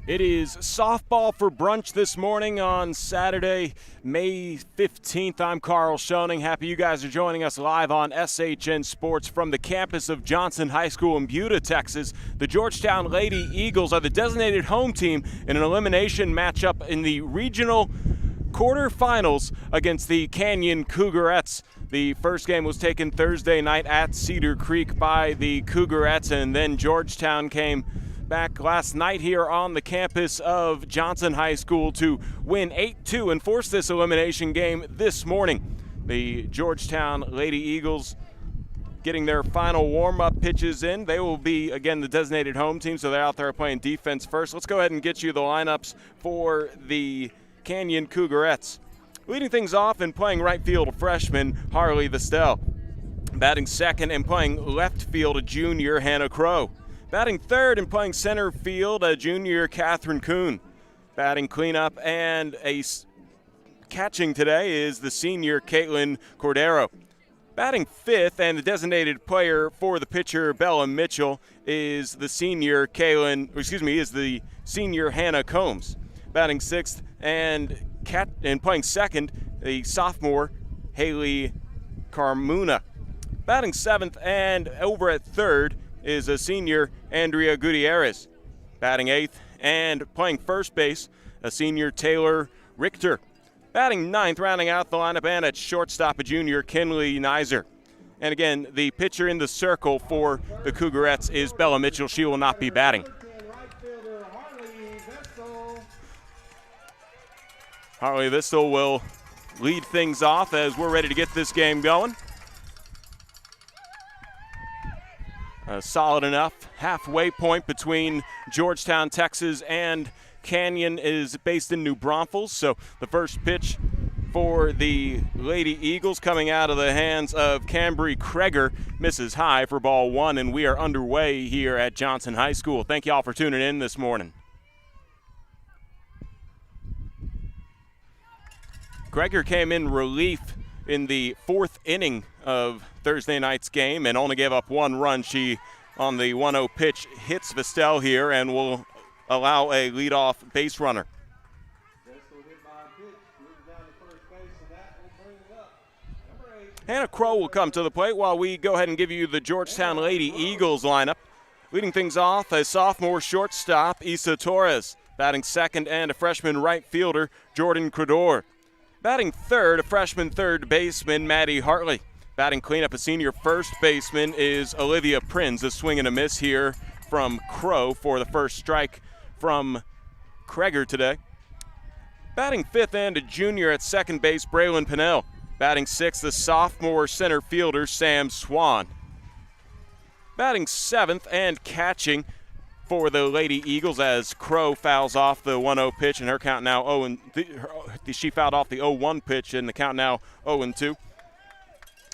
It is softball for brunch this morning on Saturday, May 15th. I'm Carl Schoening. Happy you guys are joining us live on SHN Sports from the campus of Johnson High School in Buda, Texas. The Georgetown Lady Eagles are the designated home team in an elimination matchup in the regional quarterfinals against the Canyon Cougarettes. The first game was taken Thursday night at Cedar Creek by the Cougarettes, and then Georgetown came back last night here on the campus of Johnson High School to win 8-2 and force this elimination game this morning. The Georgetown Lady Eagles getting their final warm-up pitches in. They will be, again, the designated home team, so they're out there playing defense first. Let's go ahead and get you the lineups for the Canyon Cougarettes. Leading things off and playing right field, a freshman, Harley Vestel. Batting second and playing left field, a junior, Hannah Crow. Batting third and playing center field, a junior, Catherine Kuhn. Batting cleanup and catching today is the senior, Kalin Cordero. Batting fifth and the designated player for the pitcher, Bella Mitchell, is the senior, Hannah Combs. Batting sixth and playing second, the sophomore, Haley Carmuna. Batting seventh and over at third is a senior, Andrea Gutierrez. Batting eighth and playing first base, a senior, Taylor Richter. Batting ninth, rounding out the lineup, and at shortstop, a junior, Kinley Nizer. And again, the pitcher in the circle for the Cougarettes is Bella Mitchell. She will not be batting. Harley Vestel will lead things off as we're ready to get this game going. A solid enough halfway point between Georgetown, Texas, and Canyon is based in New Braunfels. So the first pitch for the Lady Eagles coming out of the hands of Cambry Kreger misses high for ball one, and we are underway here at Johnson High School. Thank you all for tuning in this morning. Kreger came in relief in the fourth inning of Thursday night's game and only gave up one run. She, on the 1-0 pitch, hits Vestel here and will allow a leadoff base runner. Hannah Crow will come to the plate while we go ahead and give you the Georgetown Lady Eagles lineup. Leading things off, a sophomore shortstop, Isa Torres. Batting second and a freshman right fielder, Jordan Credor. Batting third, a freshman third baseman, Maddie Hartley. Batting cleanup, a senior first baseman, is Olivia Prinz. A swing and a miss here from Crow for the first strike from Kreger today. Batting fifth and a junior at second base, Braylon Pinnell. Batting sixth, the sophomore center fielder, Sam Swan. Batting seventh and catching for the Lady Eagles as Crow fouls off the 1-0 pitch, and her count now 0-2. She fouled off the 0-1 pitch, and the count now 0-2.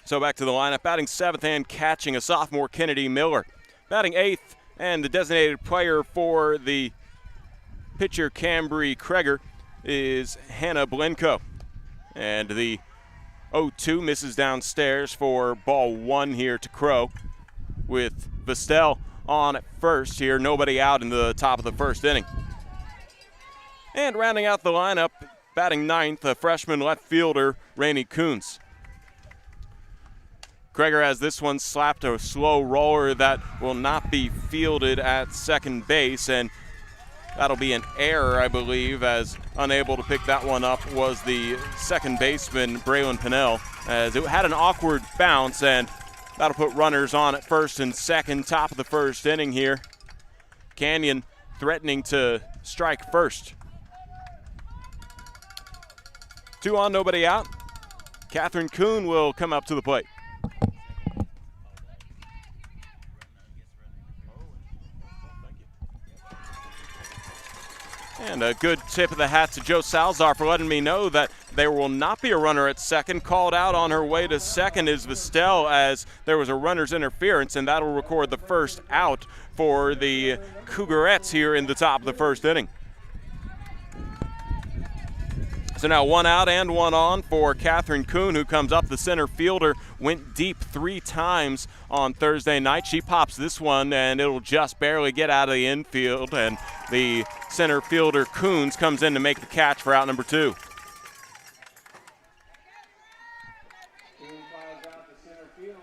So back to the lineup. Batting seventh and catching, a sophomore, Kennedy Miller. Batting eighth and the designated player for the pitcher, Cambry Kreger, is Hannah Blenko. And the 0-2 misses downstairs for ball one here to Crow, with Vestel on at first here, nobody out in the top of the first inning. And rounding out the lineup, batting ninth, a freshman left fielder, Rainey Coons. Kreger has this one slapped, a slow roller that will not be fielded at second base, and that'll be an error, I believe, as unable to pick that one up was the second baseman, Braylon Pinnell, as it had an awkward bounce, and that'll put runners on at first and second, top of the first inning here. Canyon threatening to strike first. 2 on, nobody out. Catherine Kuhn will come up to the plate. And a good tip of the hat to Joe Salzar for letting me know that there will not be a runner at second. Called out on her way to second is Vestel, as there was a runner's interference, and that'll record the first out for the Cougarettes here in the top of the first inning. So now 1 out and 1 on for Catherine Kuhn, who comes up. The center fielder went deep 3 times on Thursday night. She pops this one, and it'll just barely get out of the infield, and the center fielder Coons comes in to make the catch for out number 2.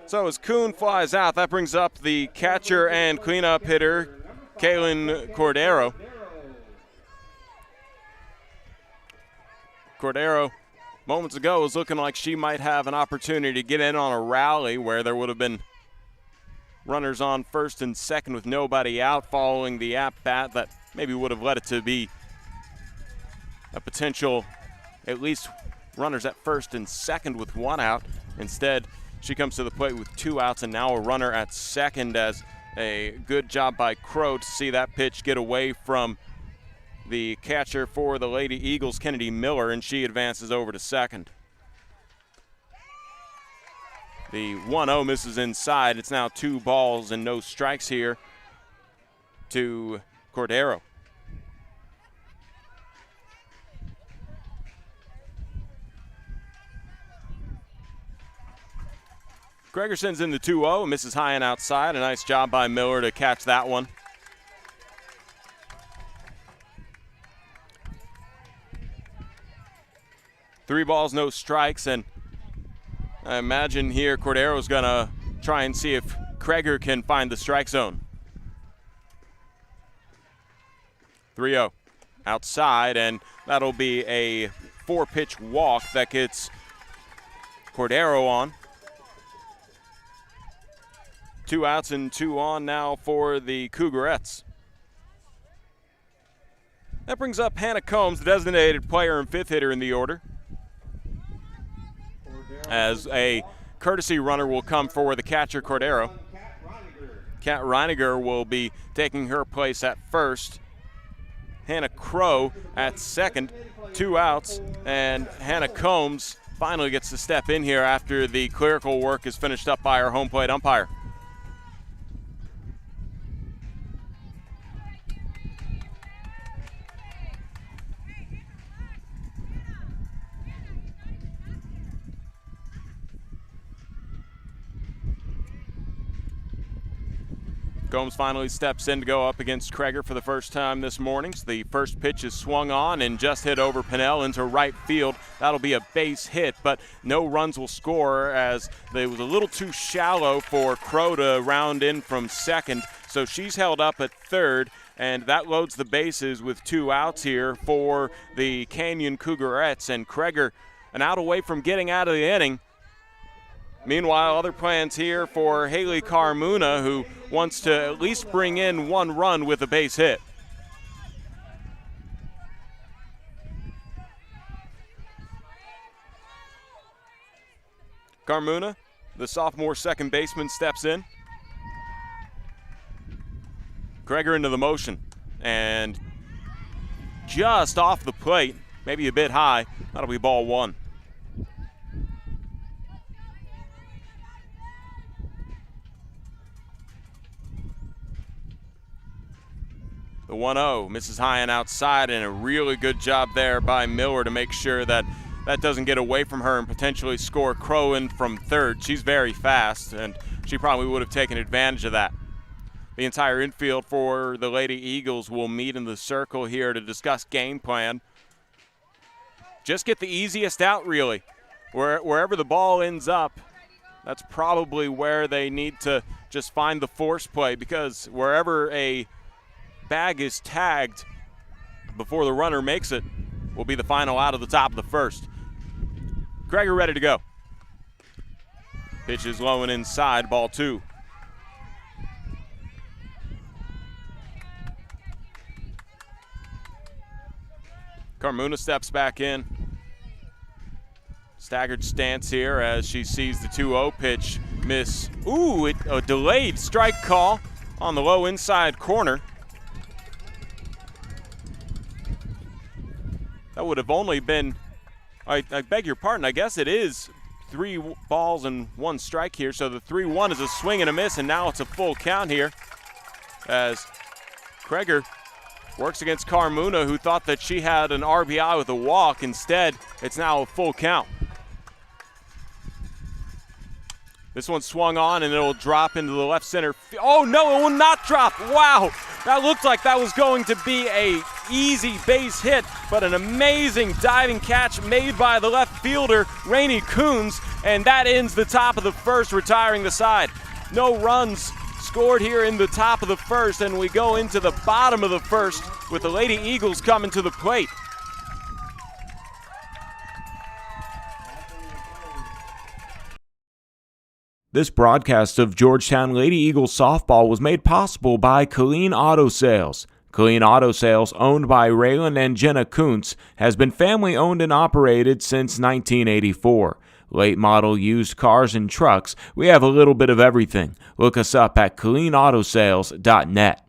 So as Coon flies out, that brings up the catcher and cleanup hitter, Kalin Cordero. Cordero, moments ago, was looking like she might have an opportunity to get in on a rally where there would have been runners on first and second with nobody out following the at-bat that maybe would have led it to be a potential at least runners at first and second with 1 out. Instead, she comes to the plate with 2 outs and now a runner at second, as a good job by Crow to see that pitch get away from the catcher for the Lady Eagles, Kennedy Miller, and she advances over to second. The 1-0 misses inside. It's now 2 balls and no strikes here to Cordero. Gregerson's in the 2-0, misses high and outside. A nice job by Miller to catch that one. Three balls, no strikes, and I imagine here Cordero's gonna try and see if Kreger can find the strike zone. 3-0 outside, and that'll be a 4-pitch walk that gets Cordero on. 2 outs and 2 on now for the Cougarettes. That brings up Hannah Combs, the designated player and 5th hitter in the order, as a courtesy runner will come for the catcher Cordero. Kat Reiniger will be taking her place at first. Hannah Crow at second. 2 outs, and Hannah Combs finally gets to step in here after the clerical work is finished up by our home plate umpire. Combs finally steps in to go up against Kreger for the first time this morning. So the first pitch is swung on and just hit over Pinnell into right field. That'll be a base hit, but no runs will score as it was a little too shallow for Crow to round in from second. So she's held up at third, and that loads the bases with 2 outs here for the Canyon Cougarettes. And Kreger, an out away from getting out of the inning. Meanwhile, other plans here for Haley Carmona, who wants to at least bring in 1 run with a base hit. Carmona, the sophomore second baseman, steps in. Kreger into the motion, and just off the plate, maybe a bit high. That'll be ball 1. The 1-0 misses high and outside, and a really good job there by Miller to make sure that that doesn't get away from her and potentially score Crow in from third. She's very fast, and she probably would have taken advantage of that. The entire infield for the Lady Eagles will meet in the circle here to discuss game plan. Just get the easiest out, really. Wherever the ball ends up, that's probably where they need to just find the force play, because wherever a bag is tagged before the runner makes it will be the final out of the top of the first. Kreger ready to go. Pitch is low and inside, ball 2. Carmona steps back in. Staggered stance here as she sees the 2-0 pitch miss. Ooh, a delayed strike call on the low inside corner. That would have only been, I beg your pardon, I guess it is 3 balls and 1 strike here. So the 3-1 is a swing and a miss, and now it's a full count here as Kreger works against Carmona, who thought that she had an RBI with a walk. Instead, it's now a full count. This one swung on, and it'll drop into the left center. Oh, no, it will not drop. Wow. That looked like that was going to be a easy base hit, but an amazing diving catch made by the left fielder, Rainey Coons, and that ends the top of the first, retiring the side. No runs scored here in the top of the first, and we go into the bottom of the first with the Lady Eagles coming to the plate. This broadcast of Georgetown Lady Eagles softball was made possible by Kalin Auto Sales. Kalin Auto Sales, owned by Raylan and Jenna Kuntz, has been family owned and operated since 1984. Late model used cars and trucks, we have a little bit of everything. Look us up at KalinAutoSales.net.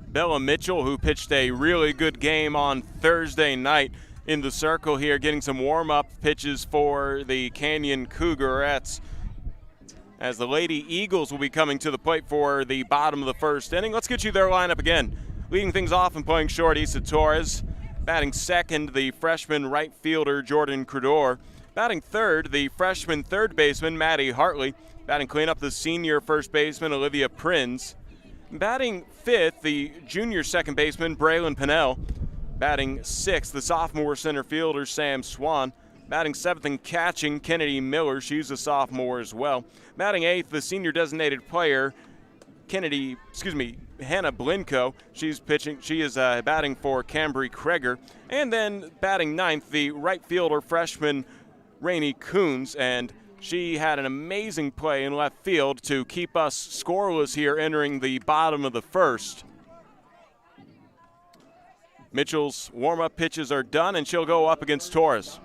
Bella Mitchell, who pitched a really good game on Thursday night in the circle here, getting some warm-up pitches for the Canyon Cougarettes, as the Lady Eagles will be coming to the plate for the bottom of the first inning. Let's get you their lineup again. Leading things off and playing short, Issa Torres. Batting second, the freshman right fielder, Jordan Cordero. Batting third, the freshman third baseman, Maddie Hartley. Batting cleanup, the senior first baseman, Olivia Prinz. Batting fifth, the junior second baseman, Braylon Pinnell. Batting sixth, the sophomore center fielder, Sam Swan. Batting seventh and catching, Kennedy Miller. She's a sophomore as well. Batting eighth, the senior designated player, Hannah Blinko. She's pitching. She is batting for Cambry Kreger. And then batting ninth, the right fielder, freshman Rainey Coons, and she had an amazing play in left field to keep us scoreless here entering the bottom of the first. Mitchell's warm-up pitches are done, and she'll go up against Torres.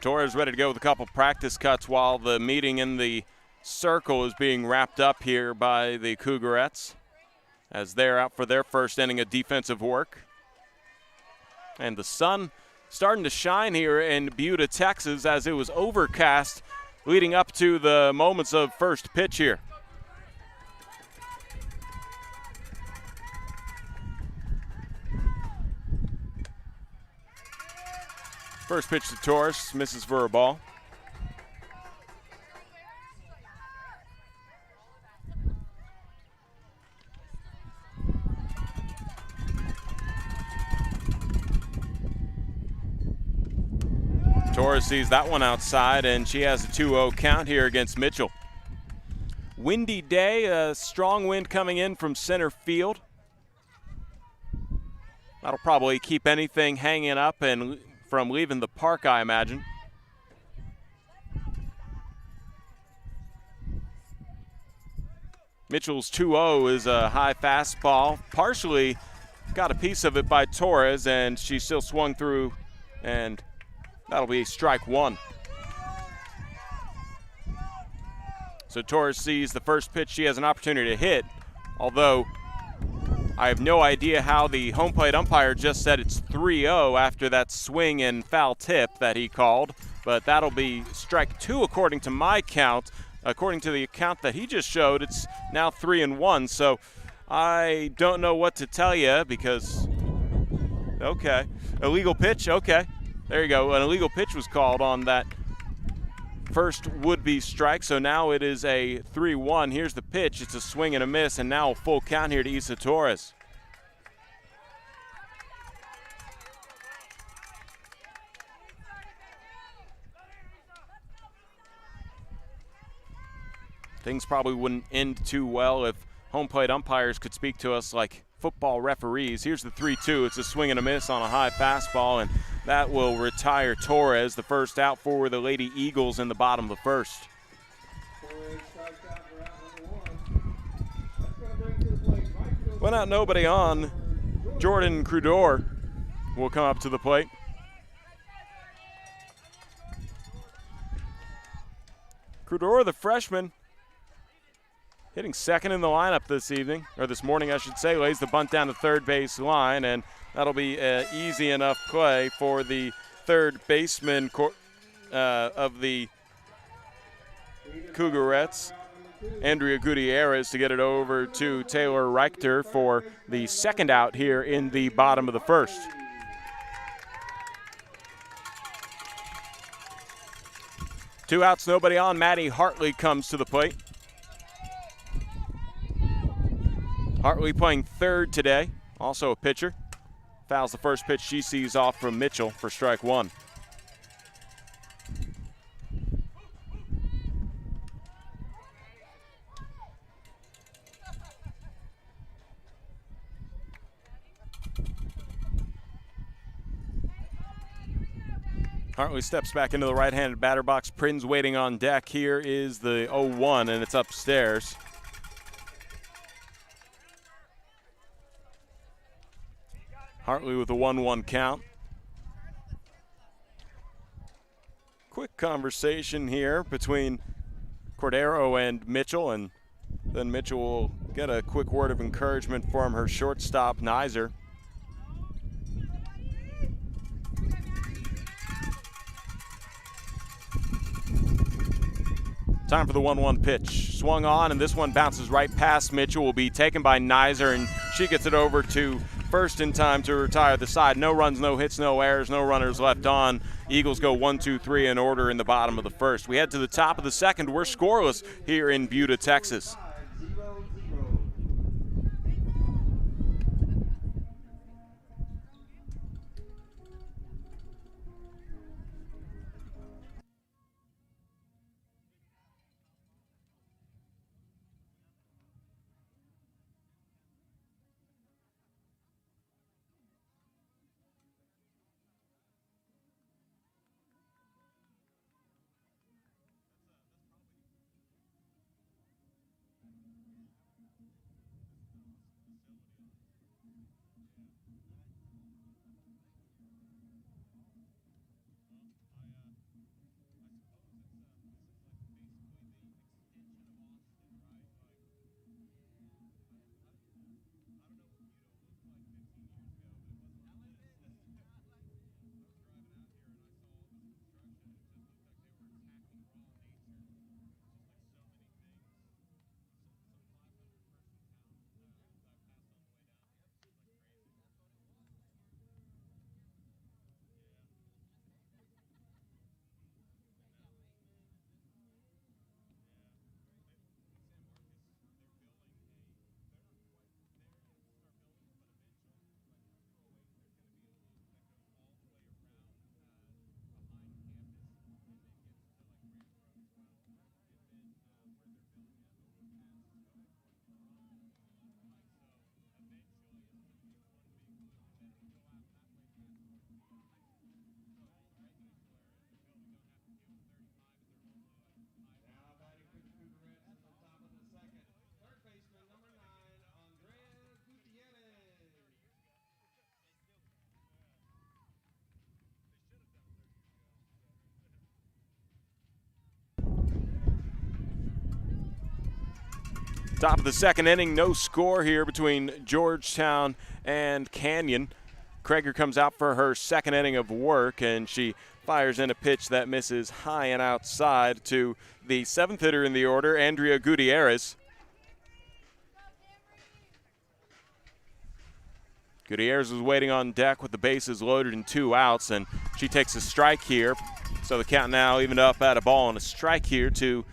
Torres ready to go with a couple practice cuts while the meeting in the circle is being wrapped up here by the Cougarettes, as they're out for their first inning of defensive work. And the sun starting to shine here in Buda, Texas, as it was overcast leading up to the moments of first pitch here. First pitch to Torres, misses for a ball. Torres sees that one outside, and she has a 2-0 count here against Mitchell. Windy day, a strong wind coming in from center field. That'll probably keep anything hanging up and from leaving the park, I imagine. Mitchell's 2-0 is a high fastball. Partially got a piece of it by Torres, and she still swung through, and that'll be strike one. So Torres sees the first pitch she has an opportunity to hit, although I have no idea how the home plate umpire just said it's 3-0 after that swing and foul tip that he called, but that'll be strike two according to my count. According to the account that he just showed, it's now 3-1, so I don't know what to tell you because, okay, illegal pitch, okay. There you go. An illegal pitch was called on that first would-be strike, so now it is a 3-1. Here's the pitch. It's a swing and a miss, and now a full count here to Issa Torres. Things probably wouldn't end too well if home plate umpires could speak to us like football referees. Here's the 3-2. It's a swing and a miss on a high fastball, and that will retire Torres, the first out for the Lady Eagles in the bottom of the first. One out, nobody on. Jordan Cordero will come up to the plate. Cordero, the freshman, hitting second in the lineup this evening, or this morning I should say, lays the bunt down the third base line, and that'll be an easy enough play for the third baseman of the Cougarettes, Andrea Gutierrez, to get it over to Taylor Richter for the second out here in the bottom of the first. Two outs, nobody on. Maddie Hartley comes to the plate. Hartley playing third today, also a pitcher. Fouls the first pitch she sees off from Mitchell for strike one. Hartley steps back into the right-handed batter box. Prinz waiting on deck. Here is the 0-1, and it's upstairs. Hartley with a 1-1 count. Quick conversation here between Cordero and Mitchell, and then Mitchell will get a quick word of encouragement from her shortstop, Nizer. Time for the 1-1 pitch. Swung on, and this one bounces right past Mitchell. Will be taken by Nizer, and she gets it over to first in time to retire the side. No runs, no hits, no errors, no runners left on. Eagles go 1-2-3 in order in the bottom of the first. We head to the top of the second. We're scoreless here in Buda, Texas. Top of the second inning, no score here between Georgetown and Canyon. Krager comes out for her second inning of work, and she fires in a pitch that misses high and outside to the seventh hitter in the order, Andrea Gutierrez. Gutierrez was waiting on deck with the bases loaded and 2 outs, and she takes a strike here. So the count now evened up at a ball and a strike here to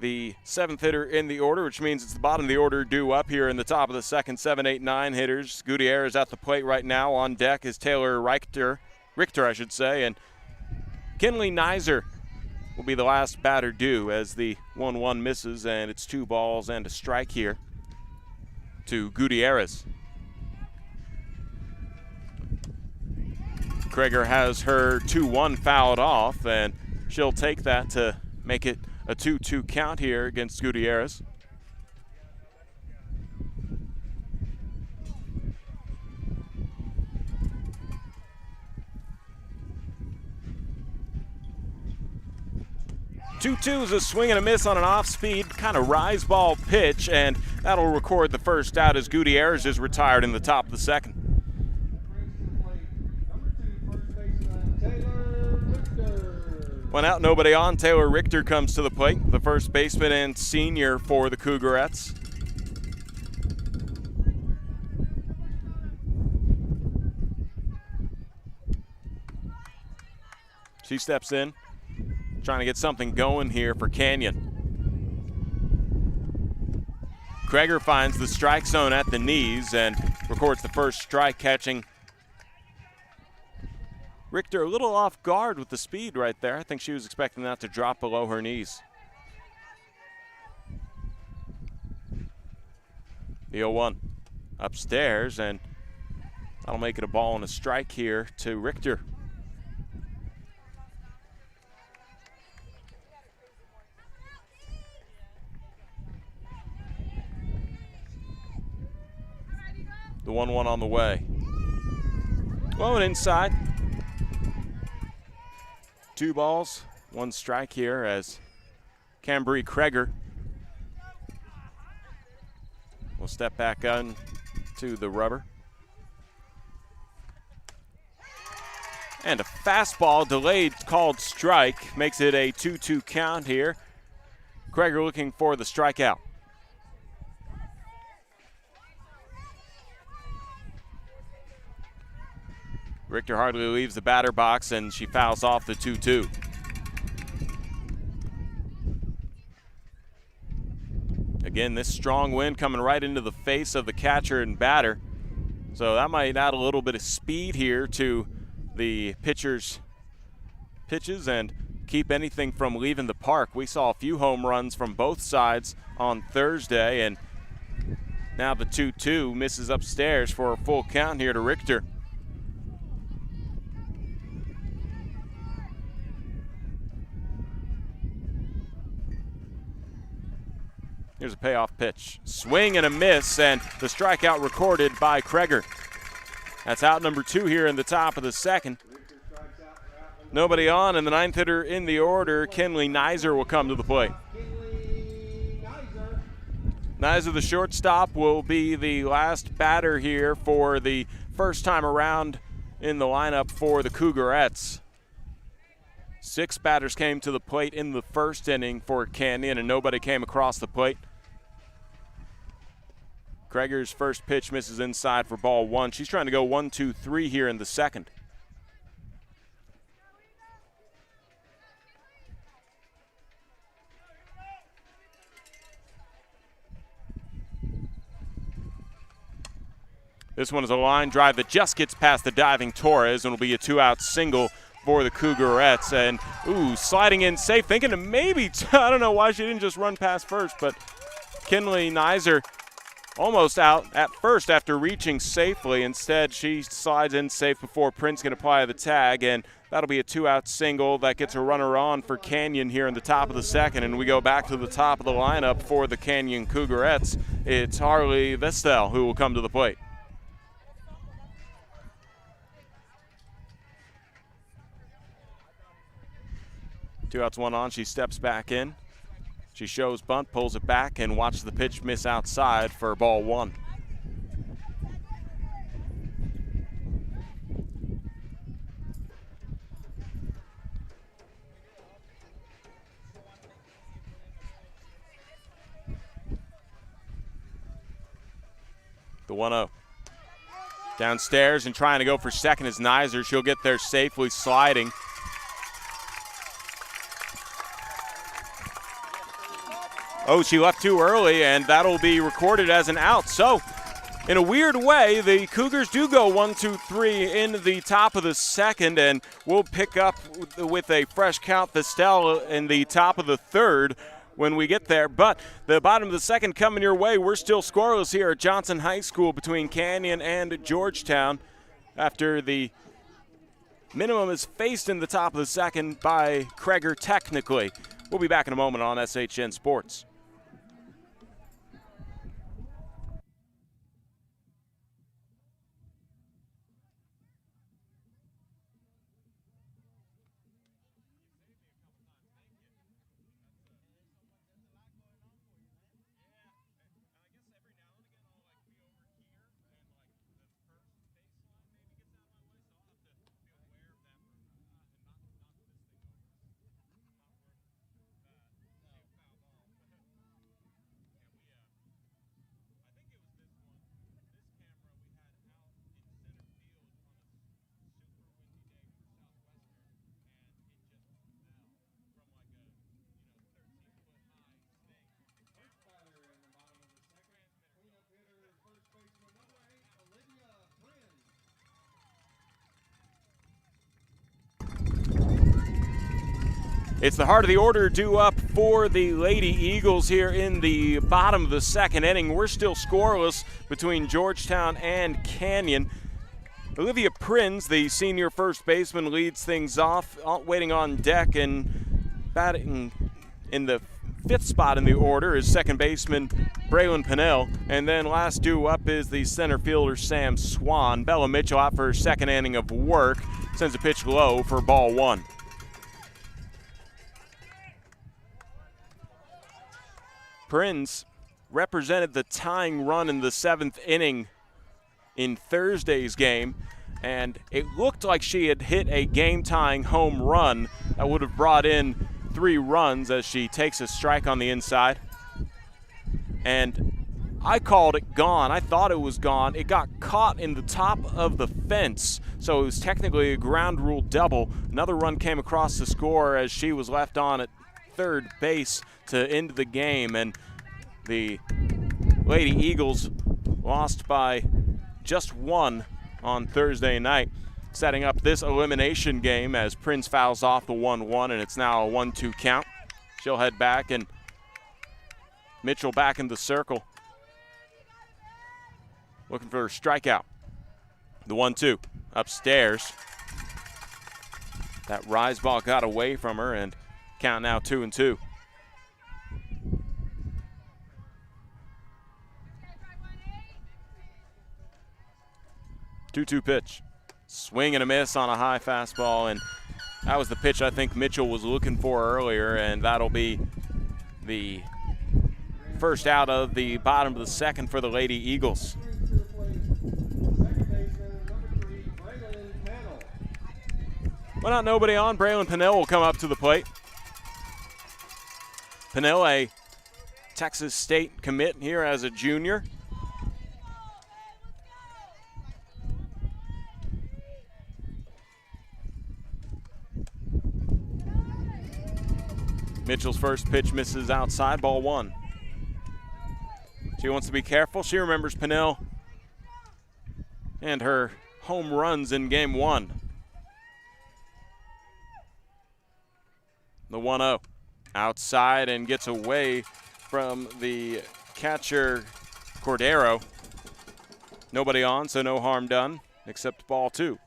the seventh hitter in the order, which means it's the bottom of the order due up here in the top of the second. 7, 8, 9 hitters. Gutierrez at the plate right now. On deck is Taylor Richter, and Kinley Nizer will be the last batter due as the 1-1 misses, and it's 2 balls and a strike here to Gutierrez. Krager has her 2-1 fouled off, and she'll take that to make it a 2-2 count here against Gutierrez. Two-two is a swing and a miss on an off-speed kind of rise ball pitch, and that'll record the first out as Gutierrez is retired in the top of the second. One out, nobody on. Taylor Richter comes to the plate, the first baseman and senior for the Cougarettes. She steps in, trying to get something going here for Canyon. Kreger finds the strike zone at the knees and records the first strike, catching Richter a little off guard with the speed right there. I think she was expecting that to drop below her knees. The 0-1 upstairs, and that'll make it a ball and a strike here to Richter. The 1-1 on the way. Well, and inside. 2 balls, 1 strike here as Cambry Kreger will step back on to the rubber. And a fastball delayed, called strike, makes it a 2-2 count here. Kreger looking for the strikeout. Richter hardly leaves the batter box, and she fouls off the 2-2. Again, this strong wind coming right into the face of the catcher and batter. So that might add a little bit of speed here to the pitcher's pitches and keep anything from leaving the park. We saw a few home runs from both sides on Thursday, and now the 2-2 misses upstairs for a full count here to Richter. Here's a payoff pitch. Swing and a miss, and the strikeout recorded by Kreger. That's out number 2 here in the top of the second. Nobody on, and the 9th hitter in the order, Kinley Nizer, will come to the plate. Nizer, the shortstop, will be the last batter here for the first time around in the lineup for the Cougarettes. 6 batters came to the plate in the first inning for Canyon, and nobody came across the plate. Kreger's first pitch misses inside for ball 1. She's trying to go 1-2-3 here in the second. This one is a line drive that just gets past the diving Torres and will be a 2-out single for the Cougarettes. And, sliding in safe, thinking to maybe, I don't know why she didn't just run past first, but Kinley Nizer almost out at first after reaching safely. Instead, she slides in safe before Prince can apply the tag, and that'll be a 2-out single that gets a runner on for Canyon here in the top of the second. And we go back to the top of the lineup for the Canyon Cougarettes. It's Harley Vestel who will come to the plate. Two outs, 1 on. She steps back in. She shows bunt, pulls it back, and watches the pitch miss outside for ball 1. The 1-0. Downstairs and trying to go for second is Nizer. She'll get there safely, sliding. She left too early, and that'll be recorded as an out. So, in a weird way, the Cougars do go 1-2-3 in the top of the second, and we'll pick up with a fresh count Vestel in the top of the third when we get there. But the bottom of the second coming your way. We're still scoreless here at Johnson High School between Canyon and Georgetown after the minimum is faced in the top of the second by Kreger technically. We'll be back in a moment on SHN Sports. It's the heart of the order due up for the Lady Eagles here in the bottom of the second inning. We're still scoreless between Georgetown and Canyon. Olivia Prins, the senior first baseman, leads things off, waiting on deck and batting in the fifth spot in the order is second baseman Braylon Pinnell. And then last due up is the center fielder Sam Swan. Bella Mitchell out for her second inning of work, sends a pitch low for ball one. Prins represented the tying run in the seventh inning in Thursday's game, and it looked like she had hit a game-tying home run that would have brought in 3 runs as she takes a strike on the inside. And I called it gone. I thought it was gone. It got caught in the top of the fence, so it was technically a ground rule double. Another run came across the score as she was left on at third base to end the game, and the Lady Eagles lost by just 1 on Thursday night, setting up this elimination game as Prince fouls off the 1-1, and it's now a 1-2 count. She'll head back, and Mitchell back in the circle, looking for her strikeout. The 1-2 upstairs. That rise ball got away from her, and count now 2-2. 2-2 pitch. Swing and a miss on a high fastball, and that was the pitch I think Mitchell was looking for earlier, and that'll be the first out of the bottom of the second for the Lady Eagles. Well, not nobody on. Braylon Pinnell will come up to the plate. Pinnell, a Texas State commit here as a junior. Mitchell's first pitch misses outside, ball 1. She wants to be careful. She remembers Pinnell and her home runs in game 1. The 1-0 outside and gets away from the catcher Cordero. Nobody on, so no harm done, except ball 2.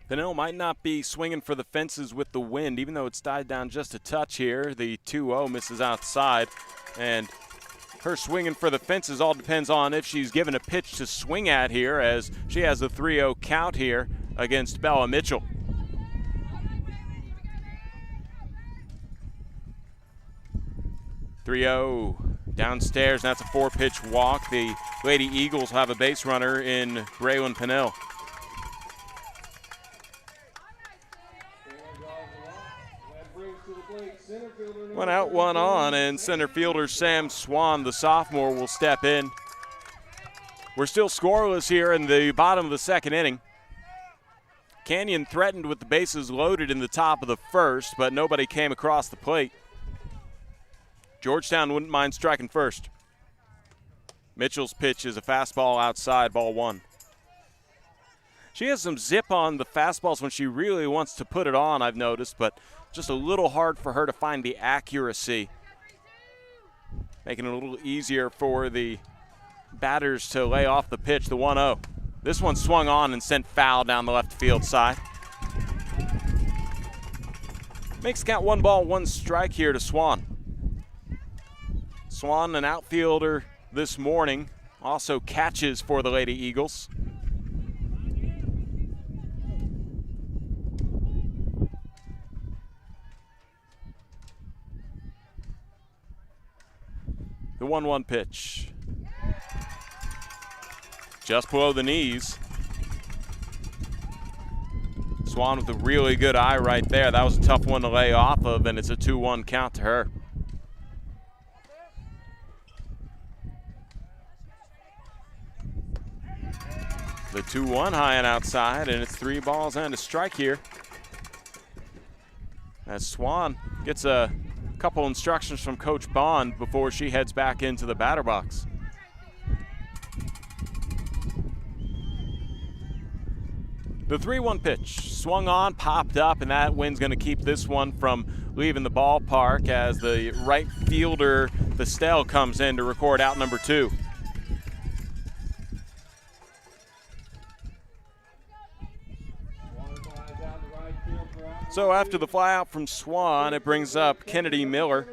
Pinnell might not be swinging for the fences with the wind, even though it's died down just a touch here. The 2-0 misses outside, and her swinging for the fences all depends on if she's given a pitch to swing at here, as she has a 3-0 count here against Bella Mitchell. Downstairs, and that's a 4-pitch walk. The Lady Eagles have a base runner in Braylon Pinnell. One out, one on, and center fielder Sam Swan, the sophomore, will step in. We're still scoreless here in the bottom of the second inning. Canyon threatened with the bases loaded in the top of the first, but nobody came across the plate. Georgetown wouldn't mind striking first. Mitchell's pitch is a fastball outside, ball 1. She has some zip on the fastballs when she really wants to put it on, I've noticed, but just a little hard for her to find the accuracy, making it a little easier for the batters to lay off the pitch. The 1-0. This one swung on and sent foul down the left field side. Makes count 1 ball, 1 strike here to Swan. Swan, an outfielder this morning, also catches for the Lady Eagles. The 1-1 pitch. Just below the knees. Swan with a really good eye right there. That was a tough one to lay off of, and it's a 2-1 count to her. The 2-1 high and outside, and it's 3 balls and a strike here. As Swan gets a couple instructions from Coach Bond before she heads back into the batter box. The 3-1 pitch swung on, popped up, and that wind's going to keep this one from leaving the ballpark as the right fielder, Vestel, comes in to record out number 2. So after the flyout from Swan, it brings up Kennedy Miller.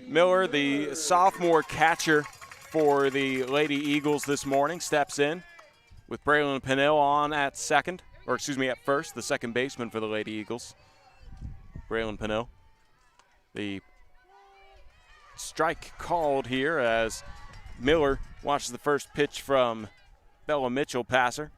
Miller, the sophomore catcher for the Lady Eagles this morning, steps in with Braylon Pennell on at second, or excuse me, at first, the second baseman for the Lady Eagles. Braylon Pennell. The strike called here as Miller watches the first pitch from Bella Mitchell, passer.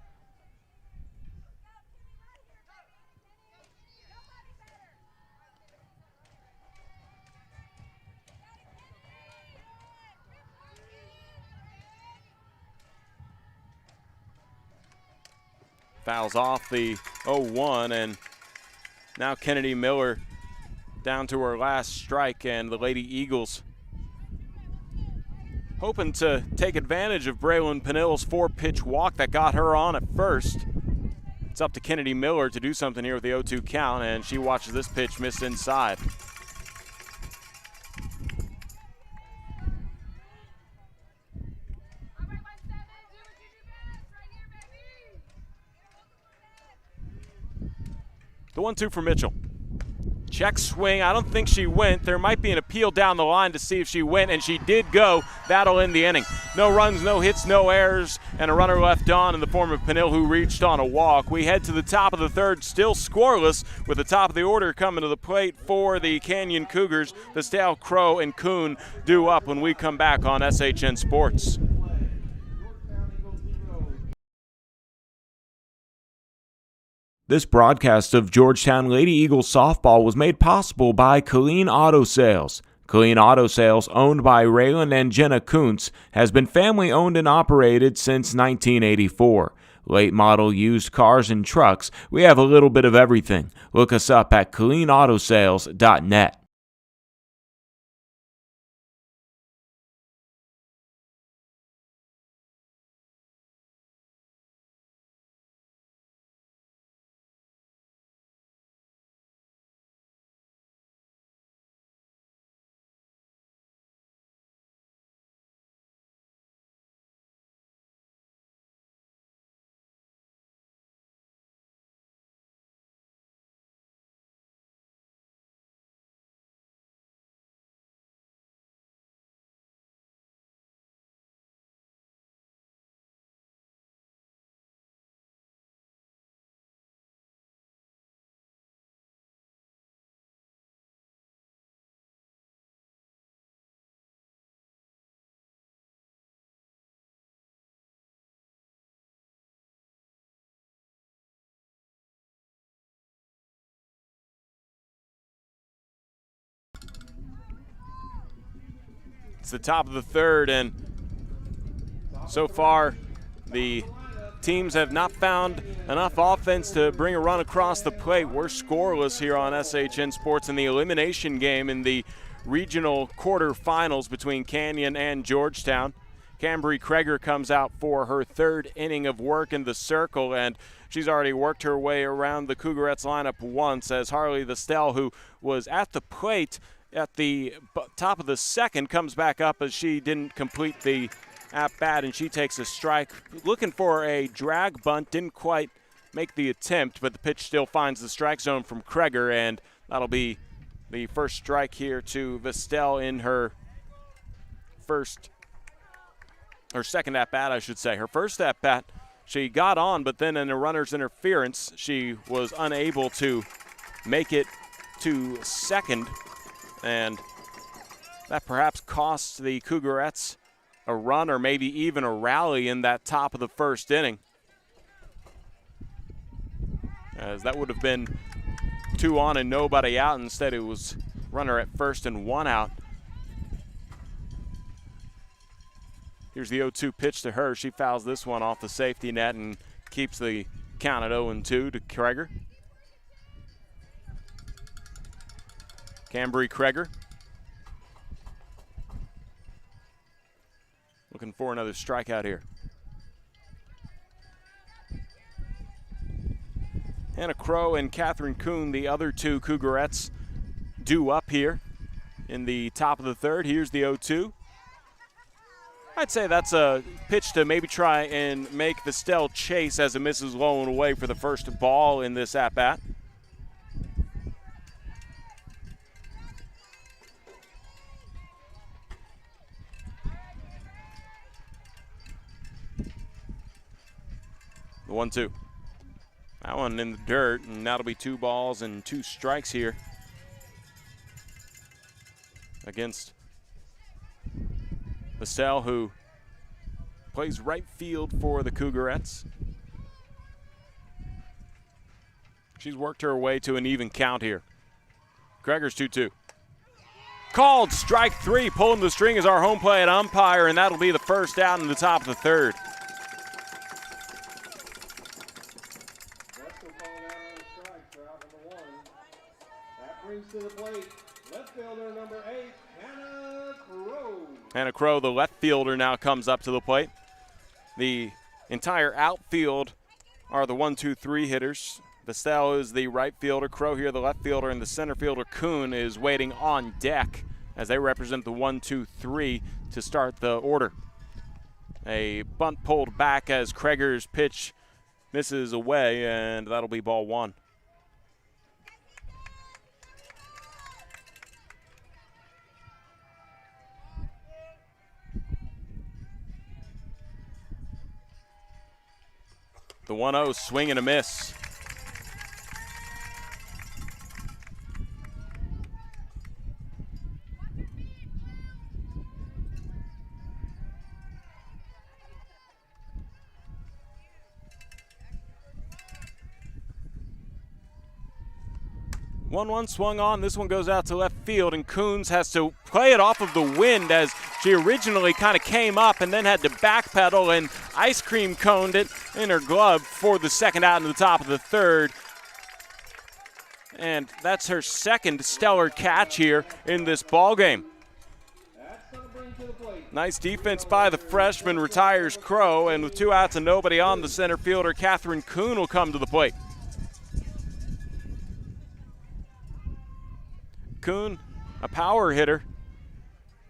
Fouls off the 0-1, and now Kennedy Miller down to her last strike, and the Lady Eagles hoping to take advantage of Braylon Pennell's 4-pitch walk that got her on at first. It's up to Kennedy Miller to do something here with the 0-2 count, and she watches this pitch miss inside. The 1-2 for Mitchell. Check swing. I don't think she went. There might be an appeal down the line to see if she went, and she did go. That'll end the inning. No runs, no hits, no errors, and a runner left on in the form of Pennell, who reached on a walk. We head to the top of the third, still scoreless, with the top of the order coming to the plate for the Canyon Cougars. Vestal, Crow, and Kuhn due up when we come back on SHN Sports. This broadcast of Georgetown Lady Eagles softball was made possible by Kalin Auto Sales. Kalin Auto Sales, owned by Raylan and Jenna Kuntz, has been family owned and operated since 1984. Late model used cars and trucks, we have a little bit of everything. Look us up at KalinAutoSales.net. It's the top of the third, and so far the teams have not found enough offense to bring a run across the plate. We're scoreless here on SHN Sports in the elimination game in the regional quarterfinals between Canyon and Georgetown. Cambry Kreger comes out for her third inning of work in the circle, and she's already worked her way around the Cougarettes lineup once as Harley Vestel, who was at the plate at the top of the second, comes back up as she didn't complete the at-bat, and she takes a strike. Looking for a drag bunt, didn't quite make the attempt, but the pitch still finds the strike zone from Kreger, and that'll be the first strike here to Vestel in her second at-bat, I should say. Her first at-bat, she got on, but then in a runner's interference, she was unable to make it to second, and that perhaps cost the Cougarettes a run or maybe even a rally in that top of the first inning, as that would have been 2 on and nobody out. Instead, it was runner at first and 1 out. Here's the 0-2 pitch to her. She fouls this one off the safety net and keeps the count at 0-2 to Kreger. Cambry Kreger looking for another strikeout here. Hannah Crow and Catherine Kuhn, the other two Cougarettes, due up here in the top of the third. Here's the 0-2. I'd say that's a pitch to maybe try and make Vestel chase as it misses low and away for the first ball in this at-bat. The 1-2. That one in the dirt, and that'll be 2 balls and 2 strikes here against Vestel, who plays right field for the Cougarettes. She's worked her way to an even count here. Kreger's 2-2. Called strike 3. Pulling the string is our home plate umpire, and that'll be the first out in the top of the third. To the plate, left fielder number 8, Hannah Crow. Hannah Crow, the left fielder, now comes up to the plate. The entire outfield are the 1-2-3 hitters. Vestel is the right fielder, Crow here the left fielder, and the center fielder Kuhn is waiting on deck as they represent the 1-2-3 to start the order. A bunt pulled back as Kreger's pitch misses away, and that'll be ball 1. The 1-0, swing and a miss. One swung on. This one goes out to left field, and Coons has to play it off of the wind as she originally kind of came up and then had to backpedal and ice cream coned it in her glove for the second out in the top of the third. And that's her second stellar catch here in this ball game. Nice defense by the freshman, retires Crow, and with 2 outs and nobody on, the center fielder Catherine Kuhn will come to the plate. Kuhn, a power hitter,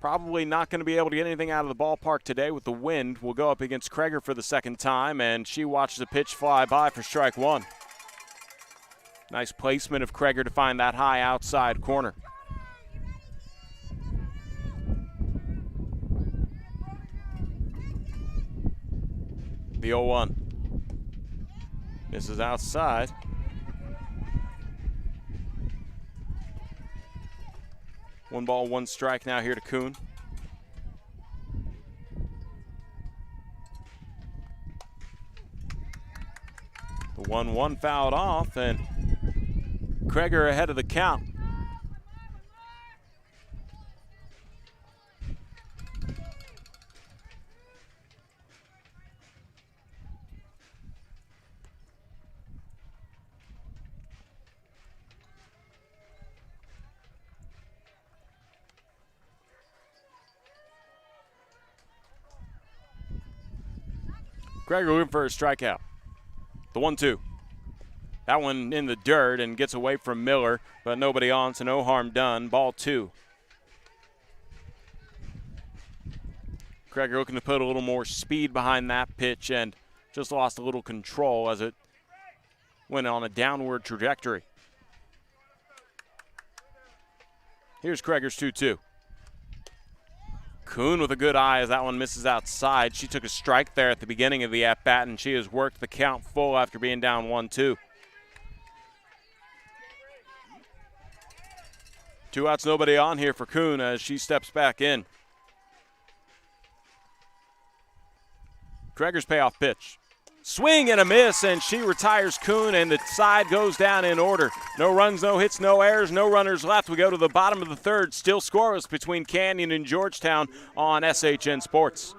probably not going to be able to get anything out of the ballpark today with the wind. Will go up against Kreger for the second time, and she watches the pitch fly by for strike 1. Nice placement of Kreger to find that high outside corner. The 0-1. Misses outside. One ball, 1 strike now here to Kuhn. The 1-1 fouled off, and Kreger ahead of the count. Kreger looking for a strikeout. The 1-2. That one in the dirt and gets away from Miller, but nobody on, so no harm done. Ball 2. Kreger looking to put a little more speed behind that pitch and just lost a little control as it went on a downward trajectory. Here's Kreger's 2-2. Kuhn with a good eye as that one misses outside. She took a strike there at the beginning of the at-bat, and she has worked the count full after being down 1-2. 2 outs, nobody on here for Kuhn as she steps back in. Kreger's payoff pitch. Swing and a miss, and she retires Kuhn, and the side goes down in order. No runs, no hits, no errors, no runners left. We go to the bottom of the third, still scoreless between Canyon and Georgetown on SHN Sports.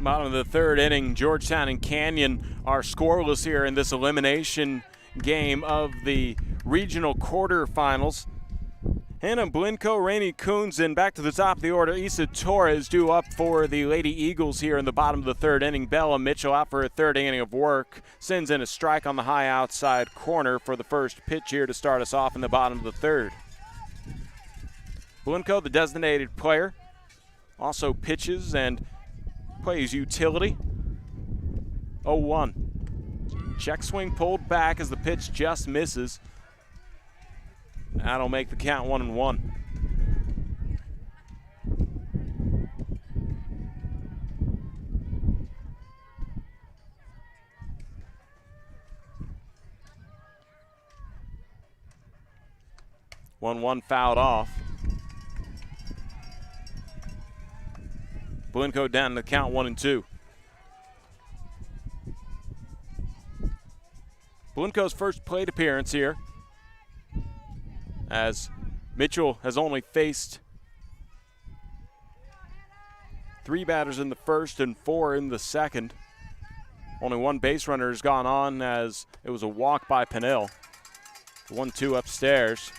Bottom of the third inning, Georgetown and Canyon are scoreless here in this elimination game of the regional quarterfinals. Hannah Blinko, Rainey Coons, and back to the top of the order, Issa Torres due up for the Lady Eagles here in the bottom of the third inning. Bella Mitchell out for a third inning of work, sends in a strike on the high outside corner for the first pitch here to start us off in the bottom of the third. Blinko, the designated player, also pitches and plays utility. 0-1. Check swing pulled back as the pitch just misses. That'll make the count 1-1. One fouled off. Blinko down to the count 1-2. Blinko's first plate appearance here, as Mitchell has only faced 3 batters in the first and 4 in the second. Only 1 base runner has gone on, as it was a walk by Pinnell. 1-2 upstairs.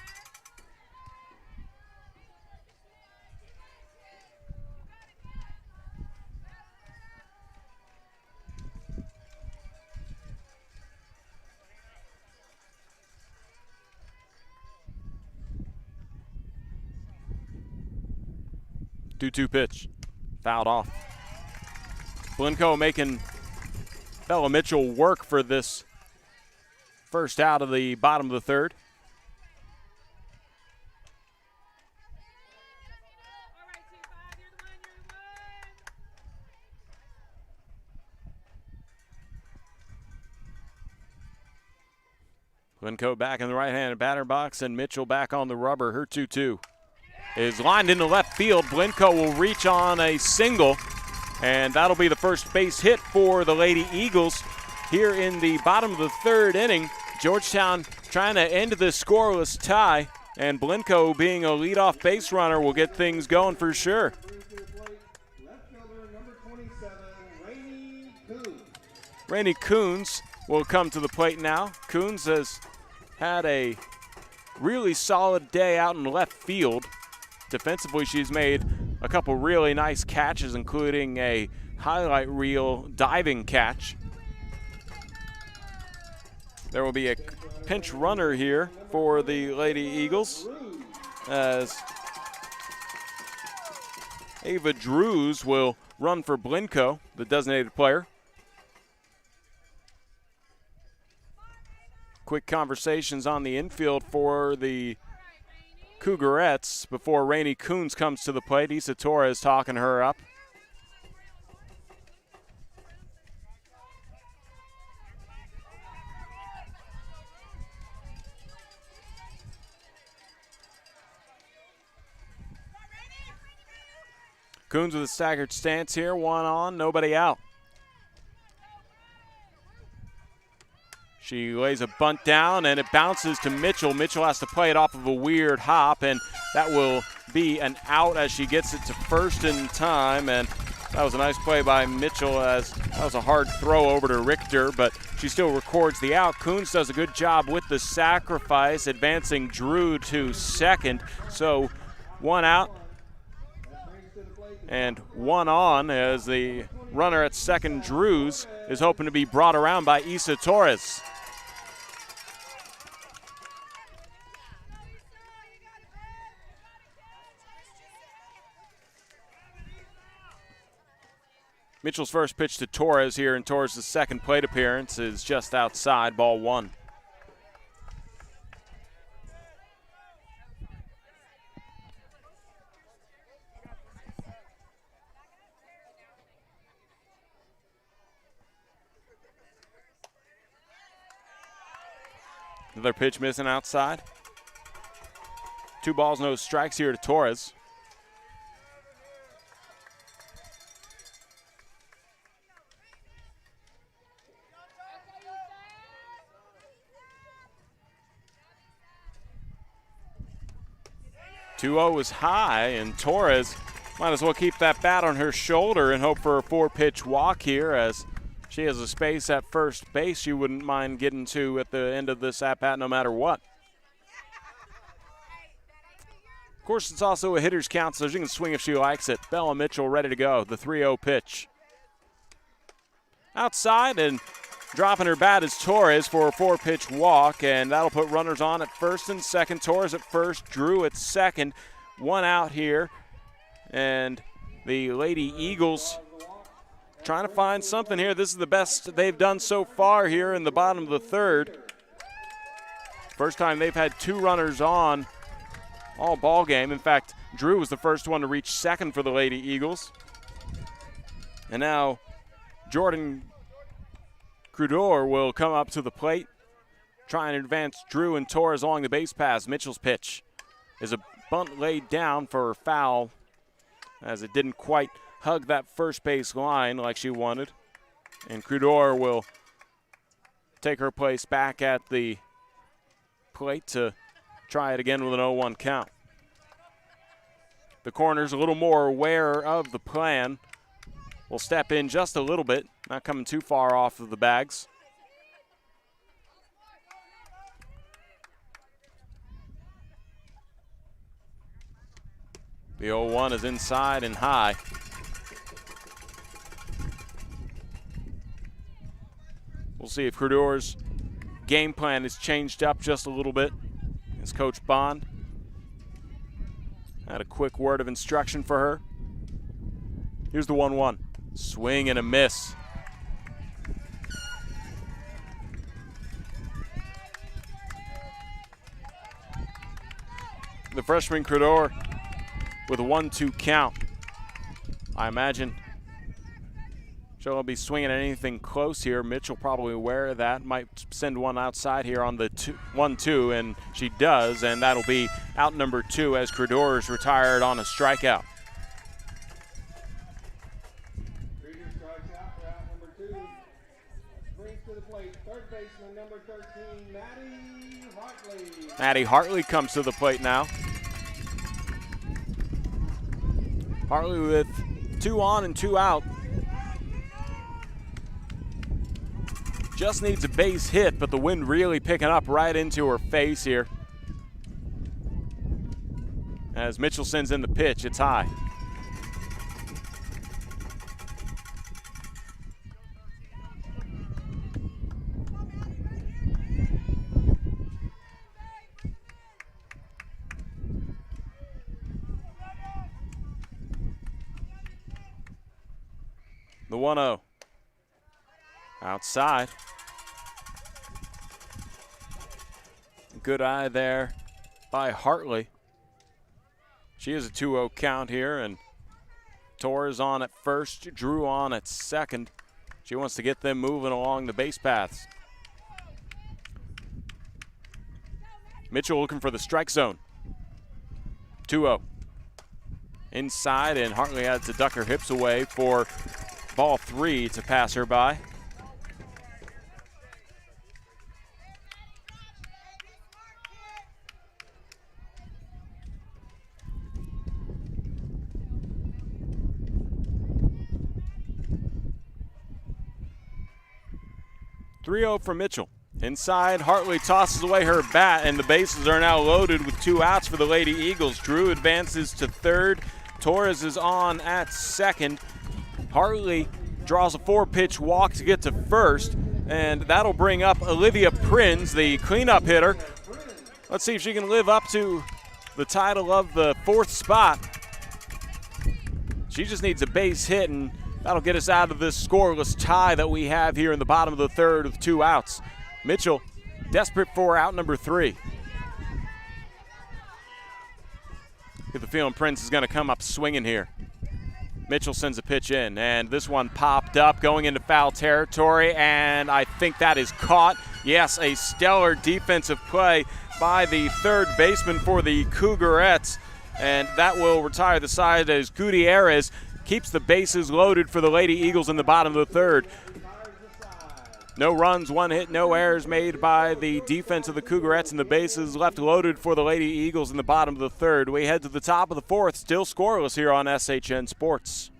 Two pitch, fouled off. Blinko making Bella Mitchell work for this first out of the bottom of the third. Blinko back in the right-handed batter box, and Mitchell back on the rubber. Her 2-2 is lined into left field. Blinko will reach on a single, and that'll be the first base hit for the Lady Eagles here in the bottom of the third inning. Georgetown trying to end this scoreless tie, and Blinko, being a leadoff base runner, will get things going for sure. Rainey Coons will come to the plate now. Coons has had a really solid day out in left field. Defensively, she's made a couple really nice catches, including a highlight reel diving catch. There will be a pinch runner here for the Lady Eagles, as Ava Drews will run for Blinko, the designated player. Quick conversations on the infield for the Cougarettes before Rainey Coons comes to the plate. Issa Torres talking her up. Coons with a staggered stance here. 1 on, nobody out. She lays a bunt down, and it bounces to Mitchell. Mitchell has to play it off of a weird hop, and that will be an out as she gets it to first in time. And that was a nice play by Mitchell, as that was a hard throw over to Richter, but she still records the out. Coons does a good job with the sacrifice, advancing Drew to second. So 1 out and 1 on, as the runner at second, Drews, is hoping to be brought around by Issa Torres. Mitchell's first pitch to Torres here, and Torres' second plate appearance is just outside, ball 1. Another pitch missing outside. 2 balls, no strikes here to Torres. Two-0 is high, and Torres Might as well keep that bat on her shoulder and hope for a 4-pitch walk here, as she has a space at first base she wouldn't mind getting to at the end of this at-bat no matter what. Of course, it's also a hitter's count, so she can swing if she likes it. Bella Mitchell ready to go, the 3-0 pitch. Outside and dropping her bat is Torres for a 4-pitch walk, and that'll put runners on at first and second. Torres at first, Drew at second. One out here, and the Lady Eagles trying to find something here. This is the best they've done so far here in the bottom of the third. First time they've had 2 runners on all ball game. In fact, Drew was the first one to reach second for the Lady Eagles. And now Jordan Crudor will come up to the plate, try and advance Drew and Torres along the base paths. Mitchell's pitch is a bunt laid down for a foul, as it didn't quite hug that first base line like she wanted. And Crudor will take her place back at the plate to try it again with an 0-1 count. The corner's a little more aware of the plan. Will step in just a little bit, not coming too far off of the bags. The 0-1 is inside and high. We'll see if Crudor's game plan is changed up just a little bit. As Coach Bond had a quick word of instruction for her. Here's the 1-1. Swing and a miss. The freshman Crudor with a 1-2 count. I imagine she'll be swinging at anything close here. Mitchell probably aware of that. Might send one outside here on the 1-2, and she does, and that'll be out number 2 as Crudor is retired on a strikeout. Richter strikes out for out number 2. Brings to the plate third baseman number 13, Maddie Hartley. Maddie Hartley comes to the plate now. Hartley with 2 on and 2 out. Just needs a base hit, but the wind really picking up right into her face here. As Mitchell sends in the pitch, it's high. The 1-0. Outside. Good eye there by Hartley. She is a 2-0 count here, and Torres on at first, Drew on at second. She wants to get them moving along the base paths. Mitchell looking for the strike zone. 2-0. Inside, and Hartley had to duck her hips away for ball 3 to pass her by. For Mitchell. Inside, Hartley tosses away her bat, and the bases are now loaded with 2 outs for the Lady Eagles. Drew advances to third. Torres is on at second. Hartley draws a 4-pitch walk to get to first, and that'll bring up Olivia Prins, the cleanup hitter. Let's see if she can live up to the title of the 4th spot. She just needs a base hit, and that'll get us out of this scoreless tie that we have here in the bottom of the third with 2 outs. Mitchell desperate for out number 3. Get the feeling Prince is going to come up swinging here. Mitchell sends a pitch in, and this one popped up going into foul territory, and I think that is caught. Yes, a stellar defensive play by the third baseman for the Cougarettes, and that will retire the side as Gutierrez keeps the bases loaded for the Lady Eagles in the bottom of the third. No runs, 1 hit, no errors made by the defense of the Cougarettes, and the bases left loaded for the Lady Eagles in the bottom of the third. We head to the top of the fourth, still scoreless here on SHN Sports.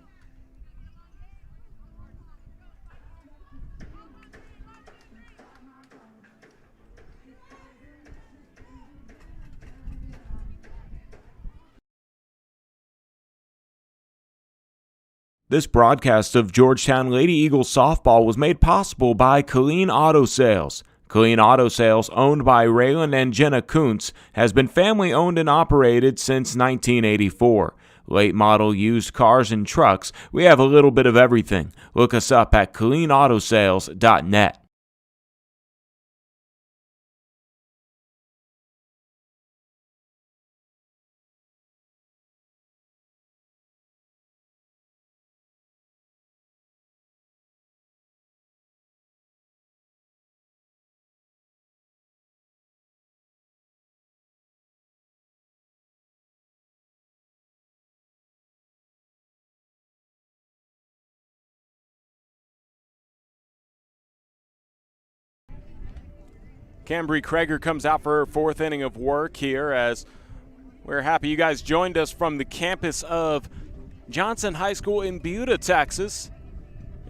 This broadcast of Georgetown Lady Eagles softball was made possible by Kalin Auto Sales. Kalin Auto Sales, owned by Raylan and Jenna Kuntz, has been family owned and operated since 1984. Late model used cars and trucks, we have a little bit of everything. Look us up at KalinAutoSales.net. Cambry Krager comes out for her 4th inning of work here, as we're happy you guys joined us from the campus of Johnson High School in Buda, Texas.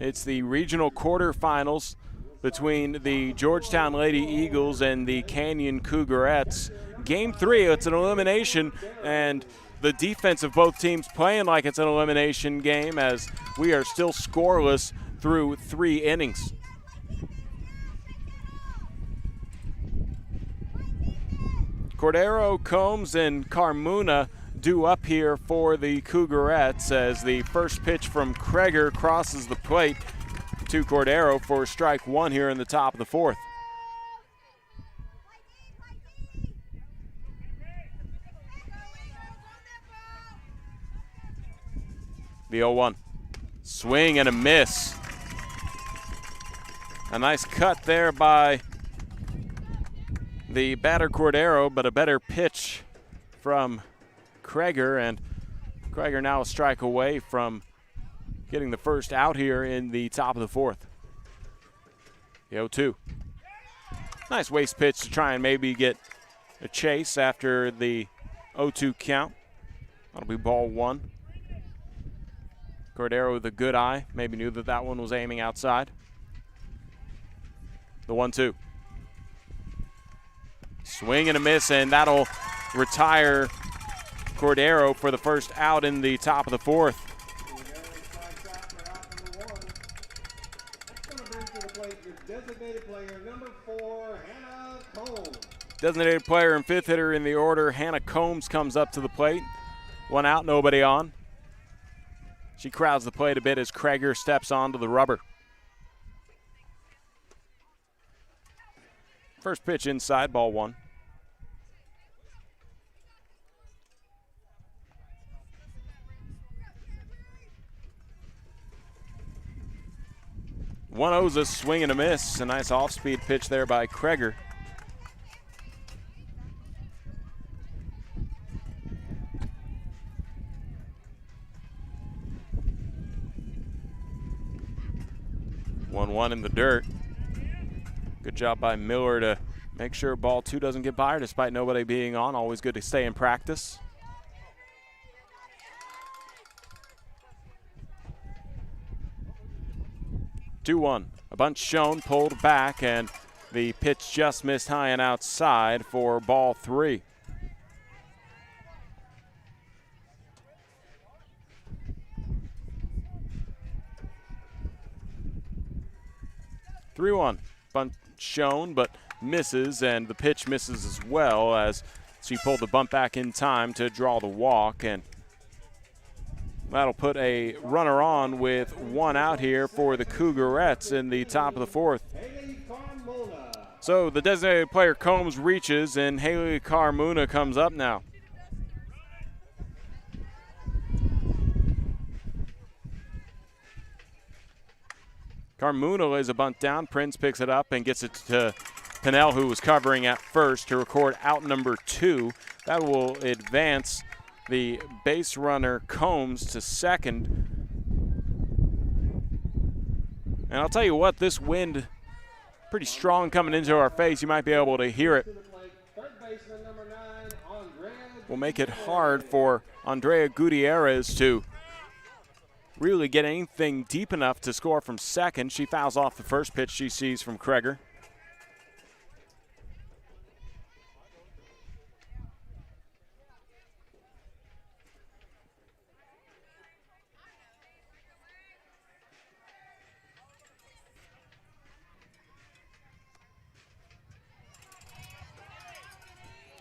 It's the regional quarterfinals between the Georgetown Lady Eagles and the Canyon Cougarettes. Game 3, it's an elimination, and the defense of both teams playing like it's an elimination game, as we are still scoreless through 3 innings. Cordero, Combs, and Carmona due up here for the Cougarettes, as the first pitch from Krager crosses the plate to Cordero for strike 1 here in the top of the 4th. The 0-1. Swing and a miss. A nice cut there by the batter Cordero, but a better pitch from Krager, and Krager now a strike away from getting the first out here in the top of the 4th. The 0-2. Nice waste pitch to try and maybe get a chase after the 0-2 count. That'll be ball 1. Cordero with a good eye, maybe knew that that one was aiming outside. The 1-2. Swing and a miss, and that'll retire Cordero for the first out in the top of the 4th. Designated player and 5th hitter in the order, Hannah Combs, comes up to the plate. 1 out, nobody on. She crowds the plate a bit as Krager steps onto the rubber. First pitch inside, ball 1. One owes a swing and a miss. A nice off-speed pitch there by Krager. One in the dirt. Good job by Miller to make sure ball 2 doesn't get by her despite nobody being on. Always good to stay in practice. (2-1). A bunch shown, pulled back, and the pitch just missed high and outside for ball 3. (3-1). Bunt shown, but misses, and the pitch misses as well, as she pulled the bunt back in time to draw the walk, and that'll put a runner on with 1 out here for the Cougarettes in the top of the 4th. So the designated player Combs reaches, and Haley Carmona comes up now. Carmona lays a bunt down. Prince picks it up and gets it to Pinnell, who was covering at first, to record out number 2. That will advance the base runner Combs to second. And I'll tell you what, this wind pretty strong coming into our face. You might be able to hear it. Third baseman number 9, Andrea. Will make it hard for Andrea Gutierrez to really get anything deep enough to score from second. She fouls off the first pitch she sees from Kreger.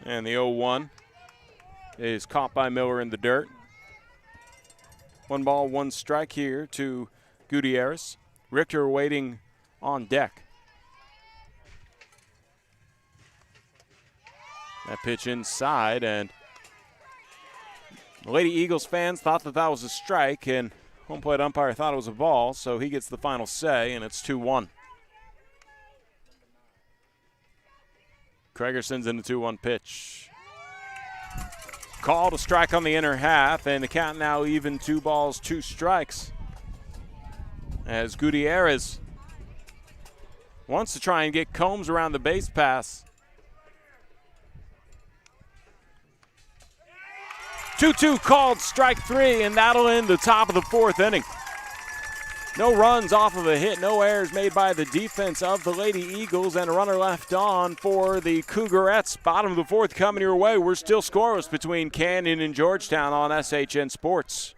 And the 0-1 is caught by Miller in the dirt. 1 ball, 1 strike here to Gutierrez. Richter waiting on deck. That pitch inside, and the Lady Eagles fans thought that was a strike, and home plate umpire thought it was a ball, so he gets the final say, and it's 2-1. Kreger sends in the 2-1 pitch. Called a strike on the inner half, and the count now even 2 balls, 2 strikes. As Gutierrez wants to try and get Combs around the base pass. 2-2 called, strike 3, and that'll end the top of the 4th inning. No runs off of a hit, no errors made by the defense of the Lady Eagles, and a runner left on for the Cougarettes. Bottom of the 4th coming your way. We're still scoreless between Canyon and Georgetown on SHN Sports.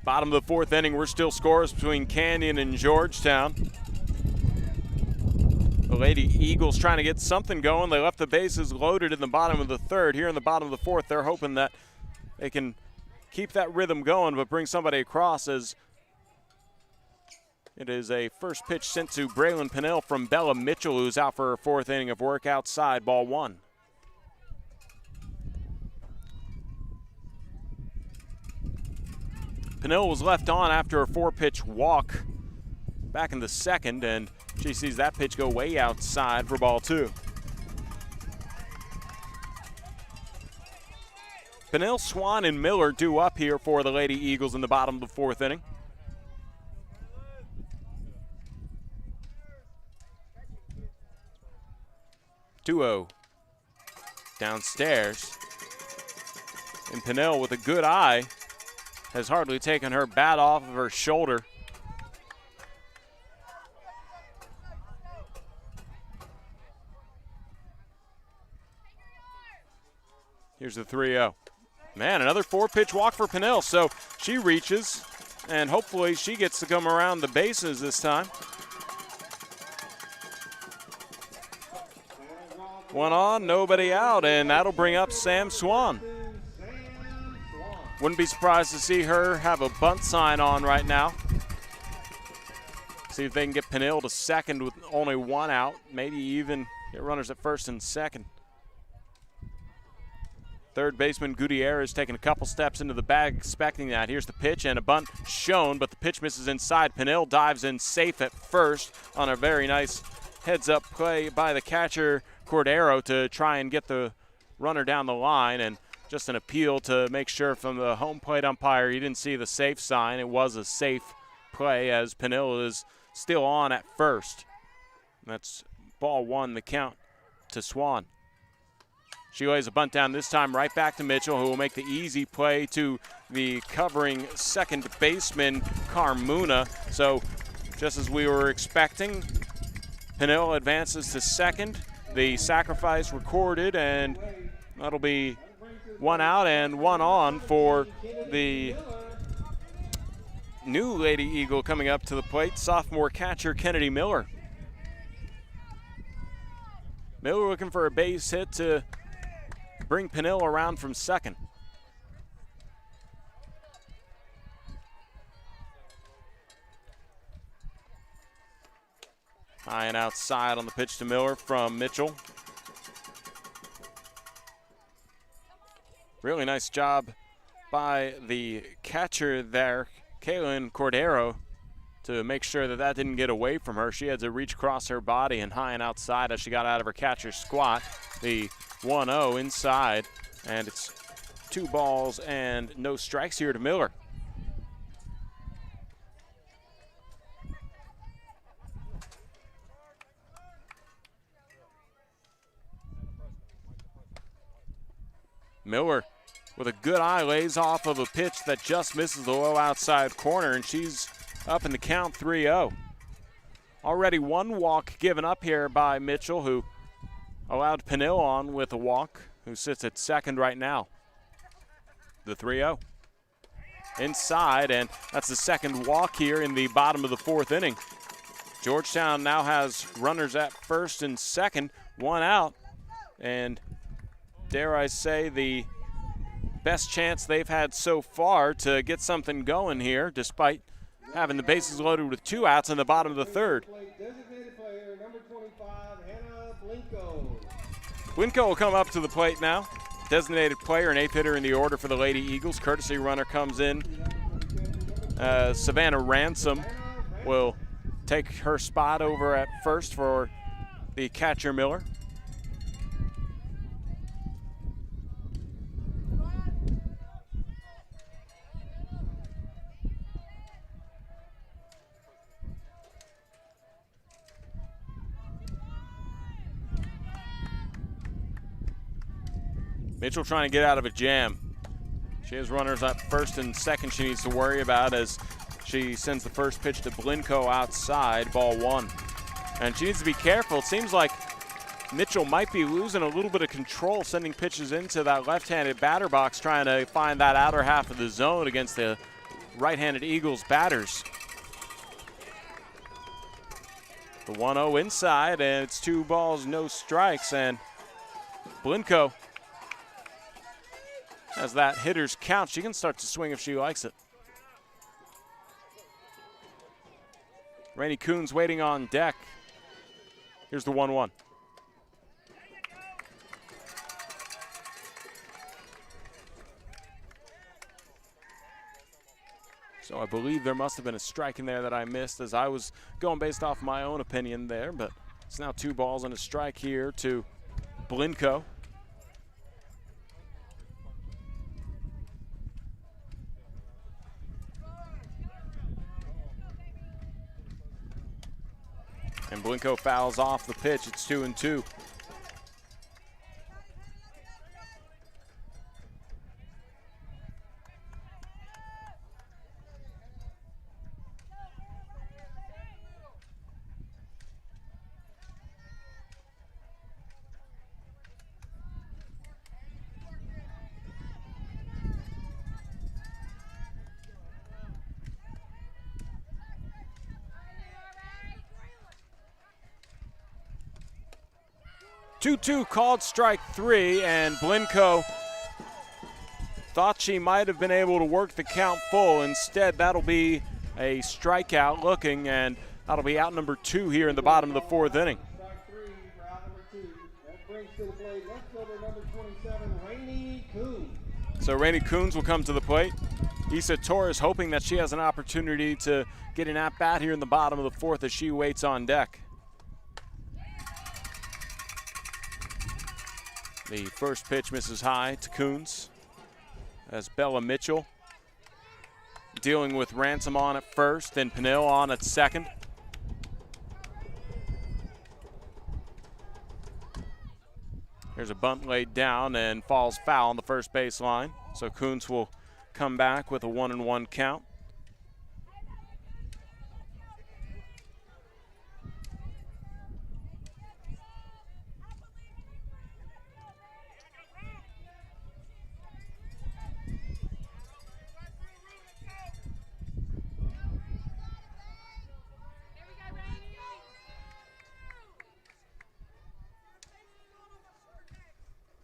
Bottom of the 4th inning, we're still scoreless between Canyon and Georgetown. The Lady Eagles trying to get something going. They left the bases loaded in the bottom of the 3rd. Here in the bottom of the 4th, they're hoping that they can keep that rhythm going but bring somebody across, as it is a first pitch sent to Braylon Pennell from Bella Mitchell, who's out for her 4th inning of work outside, ball 1. Pennell was left on after a 4-pitch walk back in the 2nd, and she sees that pitch go way outside for ball 2. Pennell, Swan, and Miller due up here for the Lady Eagles in the bottom of the 4th inning. Duo downstairs, and Pennell with a good eye has hardly taken her bat off of her shoulder. Here's the 3-0. Man, another 4-pitch walk for Pennell, so she reaches, and hopefully she gets to come around the bases this time. 1 on, nobody out, and that'll bring up Sam Swan. Wouldn't be surprised to see her have a bunt sign on right now. See if they can get Pennell to second with only 1 out. Maybe even get runners at 1st and 2nd. Third baseman Gutierrez taking a couple steps into the bag, expecting that. Here's the pitch, and a bunt shown, but the pitch misses inside. Pennell dives in safe at 1st on a very nice heads-up play by the catcher, Cordero, to try and get the runner down the line, and just an appeal to make sure from the home plate umpire he didn't see the safe sign. It was a safe play as Peniel is still on at first. That's ball one, the count to Swan. She lays a bunt down this time right back to Mitchell, who will make the easy play to the covering second baseman, Carmona. So just as we were expecting, Peniel advances to second. The sacrifice recorded, and that'll be one out and one on for the new Lady Eagle coming up to the plate, sophomore catcher Kennedy Miller. Miller looking for a base hit to bring Peniel around from second. High and outside on the pitch to Miller from Mitchell. Really nice job by the catcher there, Kalin Cordero, to make sure that that didn't get away from her. She had to reach across her body and high and outside as she got out of her catcher's squat. The 1-0 inside, and it's 2 balls and no strikes here to Miller. Miller with a good eye lays off of a pitch that just misses the low outside corner, and she's up in the count 3-0. Already one walk given up here by Mitchell, who allowed Peniel on with a walk, who sits at second right now. The 3-0. Inside, and that's the second walk here in the bottom of the 4th inning. Georgetown now has runners at first and second, 1 out, and dare I say the best chance they've had so far to get something going here, despite having the bases loaded with 2 outs in the bottom of the 3rd. Designated player, number 25, Hannah Blinko. Blinko will come up to the plate now. Designated player and 8th hitter in the order for the Lady Eagles. Courtesy runner comes in. Savannah Ransom will take her spot over at first for the catcher Miller. Mitchell trying to get out of a jam. She has runners at first and second she needs to worry about as she sends the first pitch to Blinko outside, ball 1. And she needs to be careful. It seems like Mitchell might be losing a little bit of control, sending pitches into that left-handed batter box, trying to find that outer half of the zone against the right-handed Eagles batters. The 1-0 inside, and it's 2 balls, no strikes, and Blinko has that hitter's count. She can start to swing if she likes it. Rainey Coons waiting on deck. Here's the 1-1. So I believe there must have been a strike in there that I missed as I was going based off my own opinion there, but it's now 2 balls and a strike here to Blinko. And Blinko fouls off the pitch. It's 2-2. Two called strike 3, and Blinko thought she might have been able to work the count full. Instead, that'll be a strikeout looking, and that'll be out number 2 here in the bottom of the 4th inning. Strike 3 for out number 2. That brings to the plate left fielder number 27, Rainey Coons. So Rainey Coons will come to the plate. Issa Torres hoping that she has an opportunity to get an at-bat here in the bottom of the 4th as she waits on deck. The first pitch misses high to Coons as Bella Mitchell dealing with Ransom on at first and Penill on at second. Here's a bunt laid down and falls foul on the first baseline. So Coons will come back with a 1-1 count.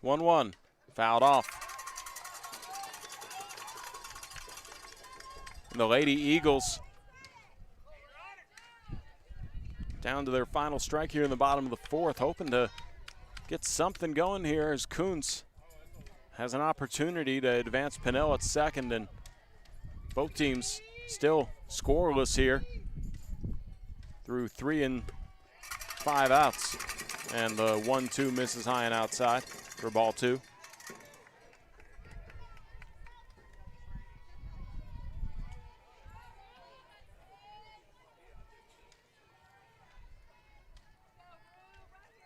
One, fouled off. And the Lady Eagles down to their final strike here in the bottom of the fourth, hoping to get something going here as Coons has an opportunity to advance Penill at second, and both teams still scoreless here through 3 and 5 outs. And the 1-2 misses high and outside for ball 2.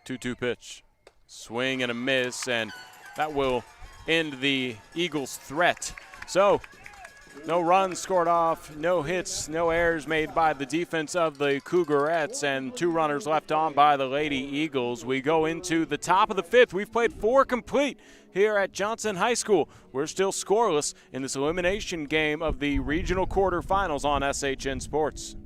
Two-two pitch. Swing and a miss, and that will end the Eagles' threat. So, no runs scored off, no hits, no errors made by the defense of the Cougarettes, and 2 runners left on by the Lady Eagles. We go into the top of the 5th. We've played 4 complete here at Johnson High School. We're still scoreless in this elimination game of the regional quarterfinals on SHN Sports.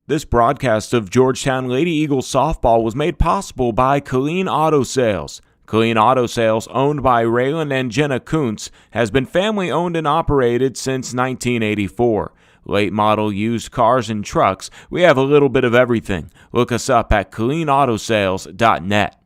This broadcast of Georgetown Lady Eagles softball was made possible by Kalin Auto Sales. Kalin Auto Sales, owned by Raylan and Jenna Kuntz, has been family owned and operated since 1984. Late model used cars and trucks, we have a little bit of everything. Look us up at KalinAutoSales.net.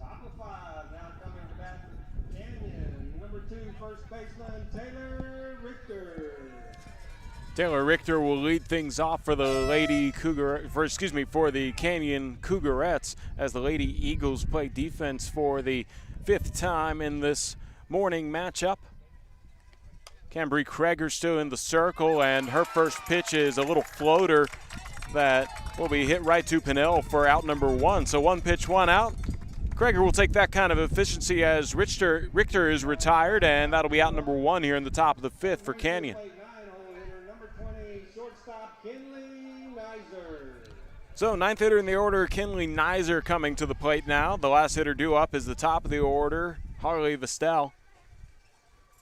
Top of 5, now coming to bat for Canyon, number 2, first baseman Taylor Richter. Taylor Richter will lead things off for the for the Canyon Cougarettes as the Lady Eagles play defense for the 5th time in this morning matchup. Cambry Kreger still in the circle, and her first pitch is a little floater that will be hit right to Penill for out number 1. So 1 pitch, 1 out. Kreger will take that kind of efficiency as Richter is retired, and that'll be out number 1 here in the top of the 5th for Canyon. So 9th hitter in the order, Kinley Nizer coming to the plate now. The last hitter due up is the top of the order, Harley Vestel.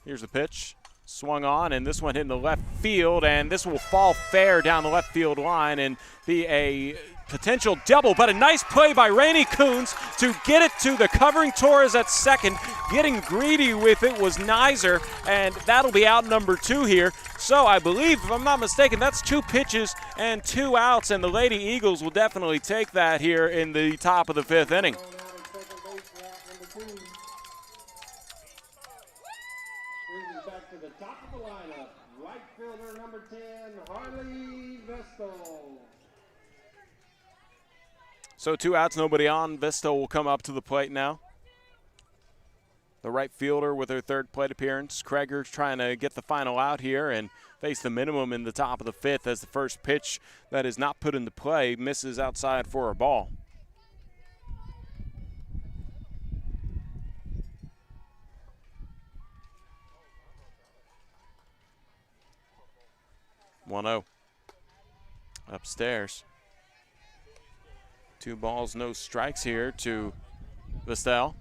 Here's the pitch. Swung on, and this one hitting the left field, and this will fall fair down the left field line and be a potential double, but a nice play by Rainey Coons to get it to the covering Torres at second. Getting greedy with it was Nizer, and that'll be out number 2 here. So I believe, if I'm not mistaken, that's 2 pitches and 2 outs, and the Lady Eagles will definitely take that here in the top of the 5th inning. Back to the top of the lineup, right fielder number 10, Harley Vestal. So 2 outs, nobody on. Vista will come up to the plate now. The right fielder with her 3rd plate appearance. Krager trying to get the final out here and face the minimum in the top of the 5th as the first pitch that is not put into play misses outside for a ball. (1-0) upstairs. 2 balls, no strikes here to Vestel.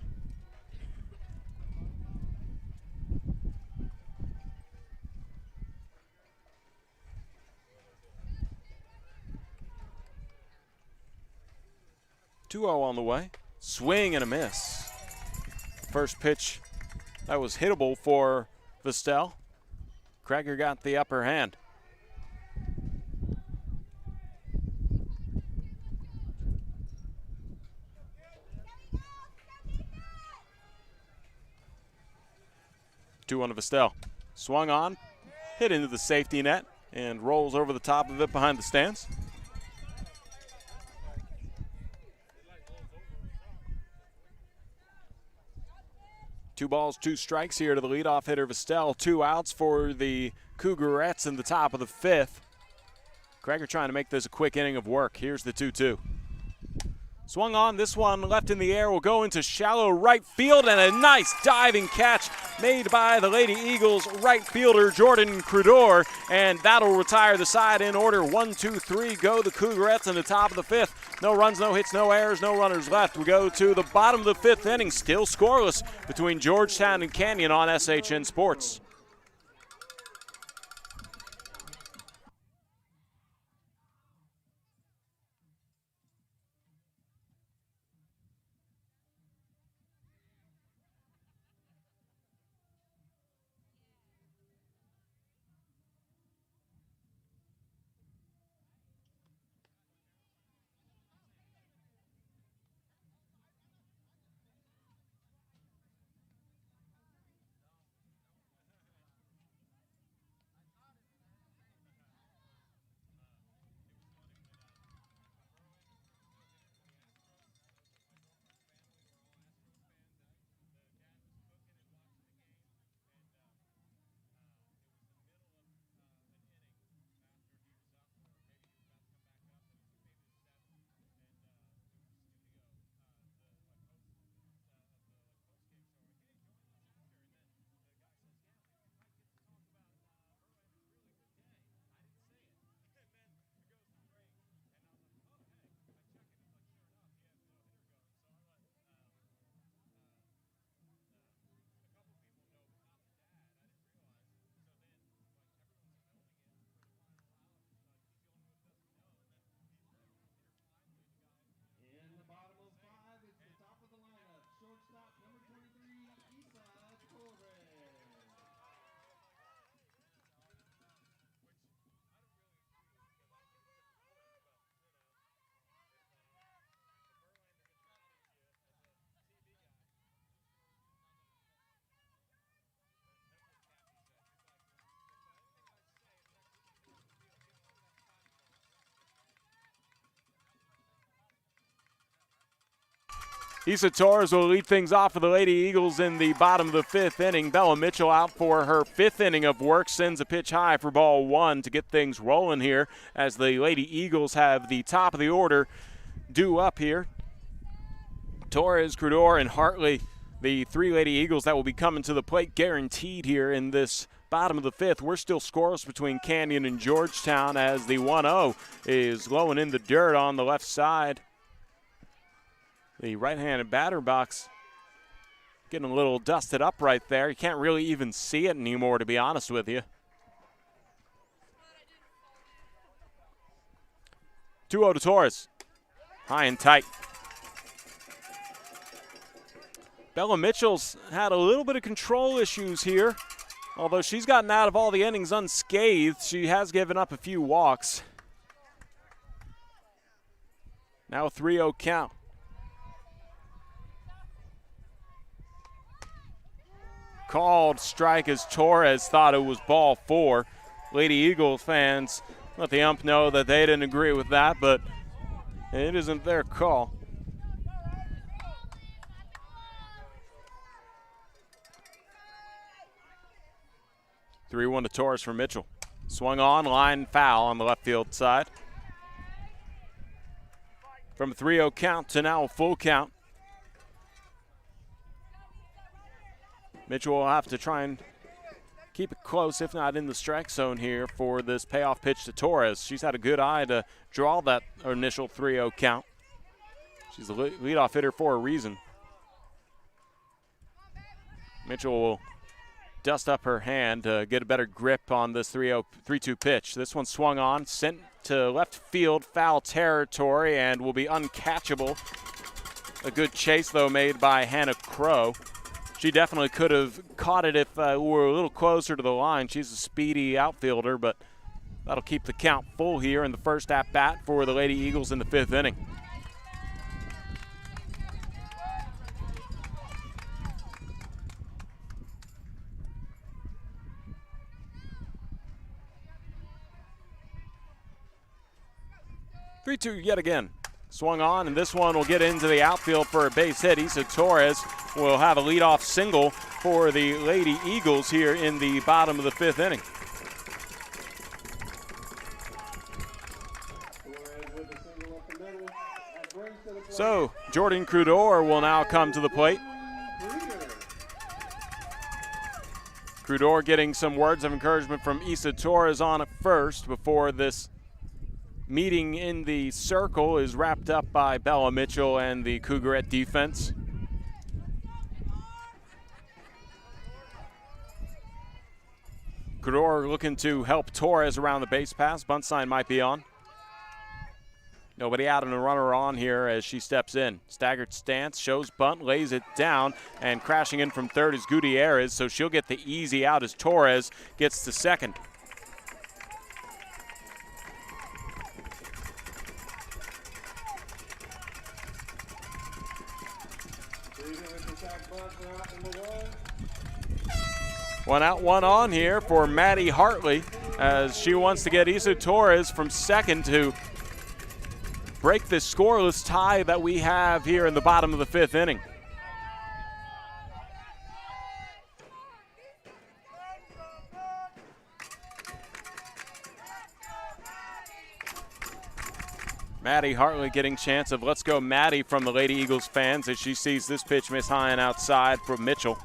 (2-0) on the way. Swing and a miss. First pitch that was hittable for Vestel. Krager got the upper hand. Two on to Vestel. Swung on, hit into the safety net, and rolls over the top of it behind the stands. Two balls, 2 strikes here to the leadoff hitter Vestel. 2 outs for the Cougarettes in the top of the 5th. Krager trying to make this a quick inning of work. Here's the 2-2. Swung on, this one left in the air, will go into shallow right field, and a nice diving catch made by the Lady Eagles right fielder Kalin Cordero, and that'll retire the side in order. 1, 2, 3, go the Cougarettes in the top of the 5th. No runs, no hits, no errors, no runners left. We go to the bottom of the 5th inning, still scoreless between Georgetown and Canyon on SHN Sports. Issa Torres will lead things off for the Lady Eagles in the bottom of the 5th inning. Bella Mitchell out for her 5th inning of work, sends a pitch high for ball 1 to get things rolling here as the Lady Eagles have the top of the order due up here. Torres, Cordero, and Hartley, the 3 Lady Eagles that will be coming to the plate guaranteed here in this bottom of the 5th. We're still scoreless between Canyon and Georgetown as the 1-0 is low and in the dirt on the left side. The right-handed batter box getting a little dusted up right there. You can't really even see it anymore, to be honest with you. 2-0 to Torres. High and tight. Bella Mitchell's had a little bit of control issues here. Although she's gotten out of all the innings unscathed, she has given up a few walks. Now a 3-0 count. Called strike as Torres thought it was ball 4. Lady Eagle fans let the ump know that they didn't agree with that, but It isn't their call. (3-1) to Torres for Mitchell. Swung on, line foul on the left field side. From a 3-0 count to now a full count. Mitchell will have to try and keep it close, if not in the strike zone here for this payoff pitch to Torres. She's had a good eye to draw that initial 3-0 count. She's the leadoff hitter for a reason. Mitchell will dust up her hand to get a better grip on this 3-2 pitch. This one swung on, sent to left field, foul territory, and will be uncatchable. A good chase, though, made by Hannah Crow. She definitely could have caught it if we were a little closer to the line. She's a speedy outfielder, but that'll keep the count full here in the first at-bat for the Lady Eagles in the 5th inning. (3-2) yet again. Swung on, and this one will get into the outfield for a base hit. Issa Torres will have a leadoff single for the Lady Eagles here in the bottom of the 5th inning. So, Jordan Cordero will now come to the plate. Cordero getting some words of encouragement from Issa Torres on at first before this meeting in the circle is wrapped up by Bella Mitchell and the Cougarette defense. Cordero looking to help Torres around the base pass. Bunt sign might be on. Nobody out and a runner on here as she steps in. Staggered stance, shows bunt, lays it down, and crashing in from third is Gutierrez, so she'll get the easy out as Torres gets to second. One out, one on here for Maddie Hartley as she wants to get Issa Torres from second to break this scoreless tie that we have here in the bottom of the 5th inning. Maddie Hartley getting chance of let's go Maddie from the Lady Eagles fans as she sees this pitch miss high and outside from Mitchell.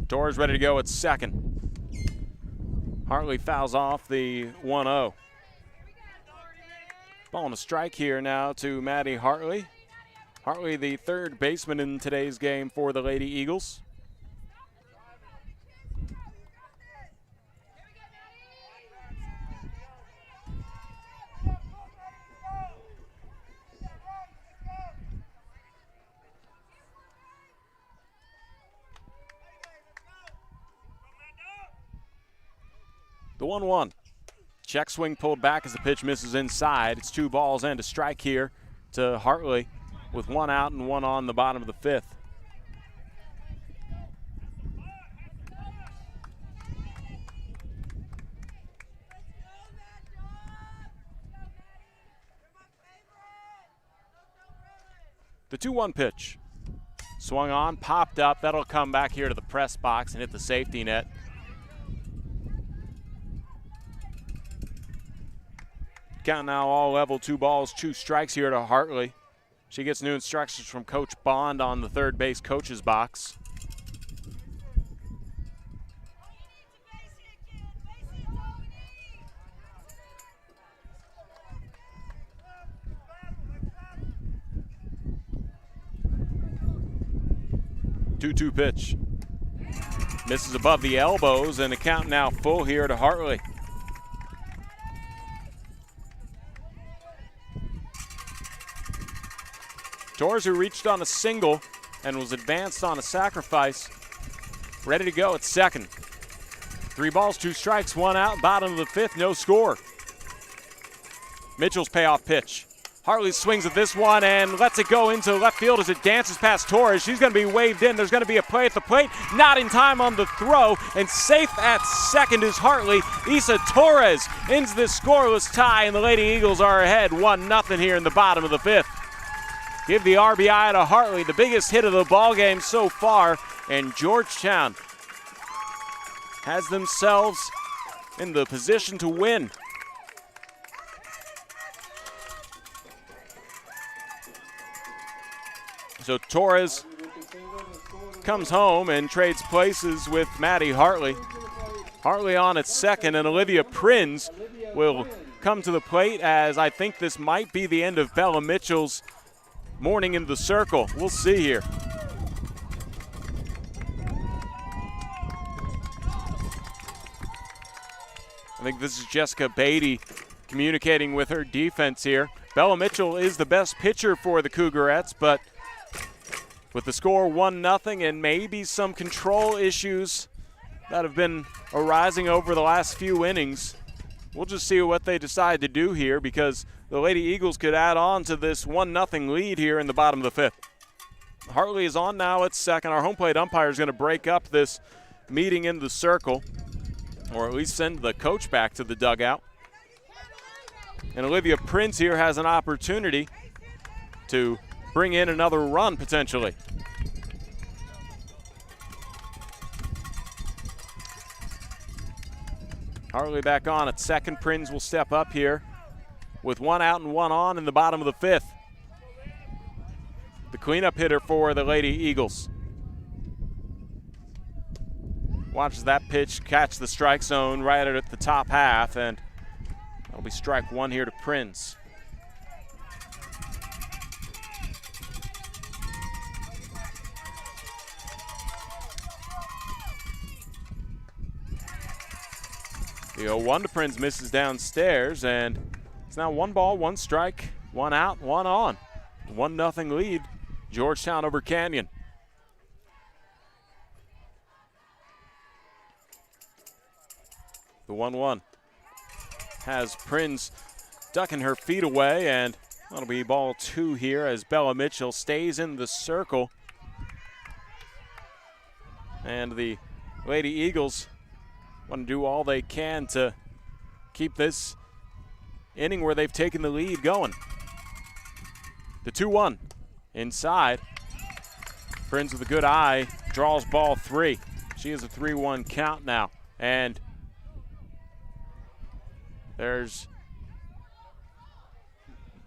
Torres ready to go at second. Hartley fouls off the 1-0. Ball and a strike here now to Maddie Hartley. Hartley, the third baseman in today's game for the Lady Eagles. The 1-1. Check swing pulled back as the pitch misses inside. It's 2 balls and a strike here to Hartley with 1 out and 1 on the bottom of the 5th. The 2-1 pitch. Swung on, popped up. That'll come back here to the press box and hit the safety net. Count now all level, 2 balls, 2 strikes here to Hartley. She gets new instructions from Coach Bond on the third base coach's box. Two-two pitch. Misses above the elbows, and the count now full here to Hartley. Torres, who reached on a single and was advanced on a sacrifice, ready to go at second. 3 balls, 2 strikes, 1 out, bottom of the 5th, no score. Mitchell's payoff pitch. Hartley swings at this one and lets it go into left field as it dances past Torres. She's going to be waved in. There's going to be a play at the plate. Not in time on the throw, and safe at second is Hartley. Issa Torres ends this scoreless tie, and the Lady Eagles are ahead 1-0 here in the bottom of the fifth. Give the RBI to Hartley, the biggest hit of the ball game so far, and Georgetown has themselves in the position to win. So Torres comes home and trades places with Maddie Hartley. Hartley on at second, and Olivia Prinz will come to the plate, as I think this might be the end of Bella Mitchell's morning in the circle. We'll see here. I think this is Jessica Beatty communicating with her defense here. Bella Mitchell is the best pitcher for the Cougarettes, but with the score 1-0 and maybe some control issues that have been arising over the last few innings, we'll just see what they decide to do here, because the Lady Eagles could add on to this 1-0 lead here in the bottom of the fifth. Hartley is on now at second. Our home plate umpire is going to break up this meeting in the circle, or at least send the coach back to the dugout. And Olivia Prince here has an opportunity to bring in another run potentially. Hartley back on at second. Prinz will step up here with 1 out and 1 on in the bottom of the fifth. The cleanup hitter for the Lady Eagles. Watches that pitch catch the strike zone right at the top half, and that'll be strike one here to Prinz. The 0-1 to Prinz misses downstairs, and it's now 1 ball, 1 strike, 1 out, 1 on. 1-0 lead, Georgetown over Canyon. The 1-1 has Prinz ducking her feet away, and that'll be ball 2 here as Bella Mitchell stays in the circle. And the Lady Eagles want to do all they can to keep this inning where they've taken the lead going. The 2-1 inside. Prinz with a good eye draws ball 3. She has a 3-1 count now. And there's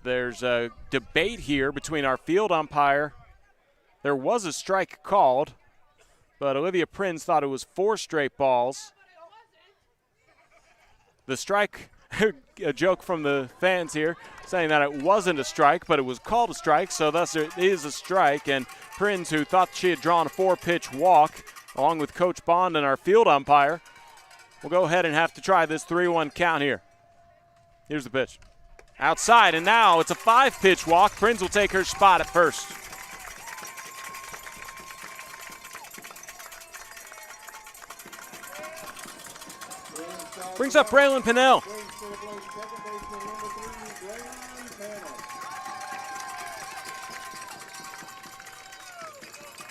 a debate here between our field umpire. There was a strike called, but Olivia Prinz thought it was 4 straight balls. The strike, a joke from the fans here, saying that it wasn't a strike, but it was called a strike, so thus it is a strike. And Prinz, who thought she had drawn a 4-pitch walk, along with Coach Bond and our field umpire, will go ahead and have to try this 3-1 count here. Here's the pitch. Outside, and now it's a 5-pitch walk. Prinz will take her spot at first. Brings up Braylon Pinnell.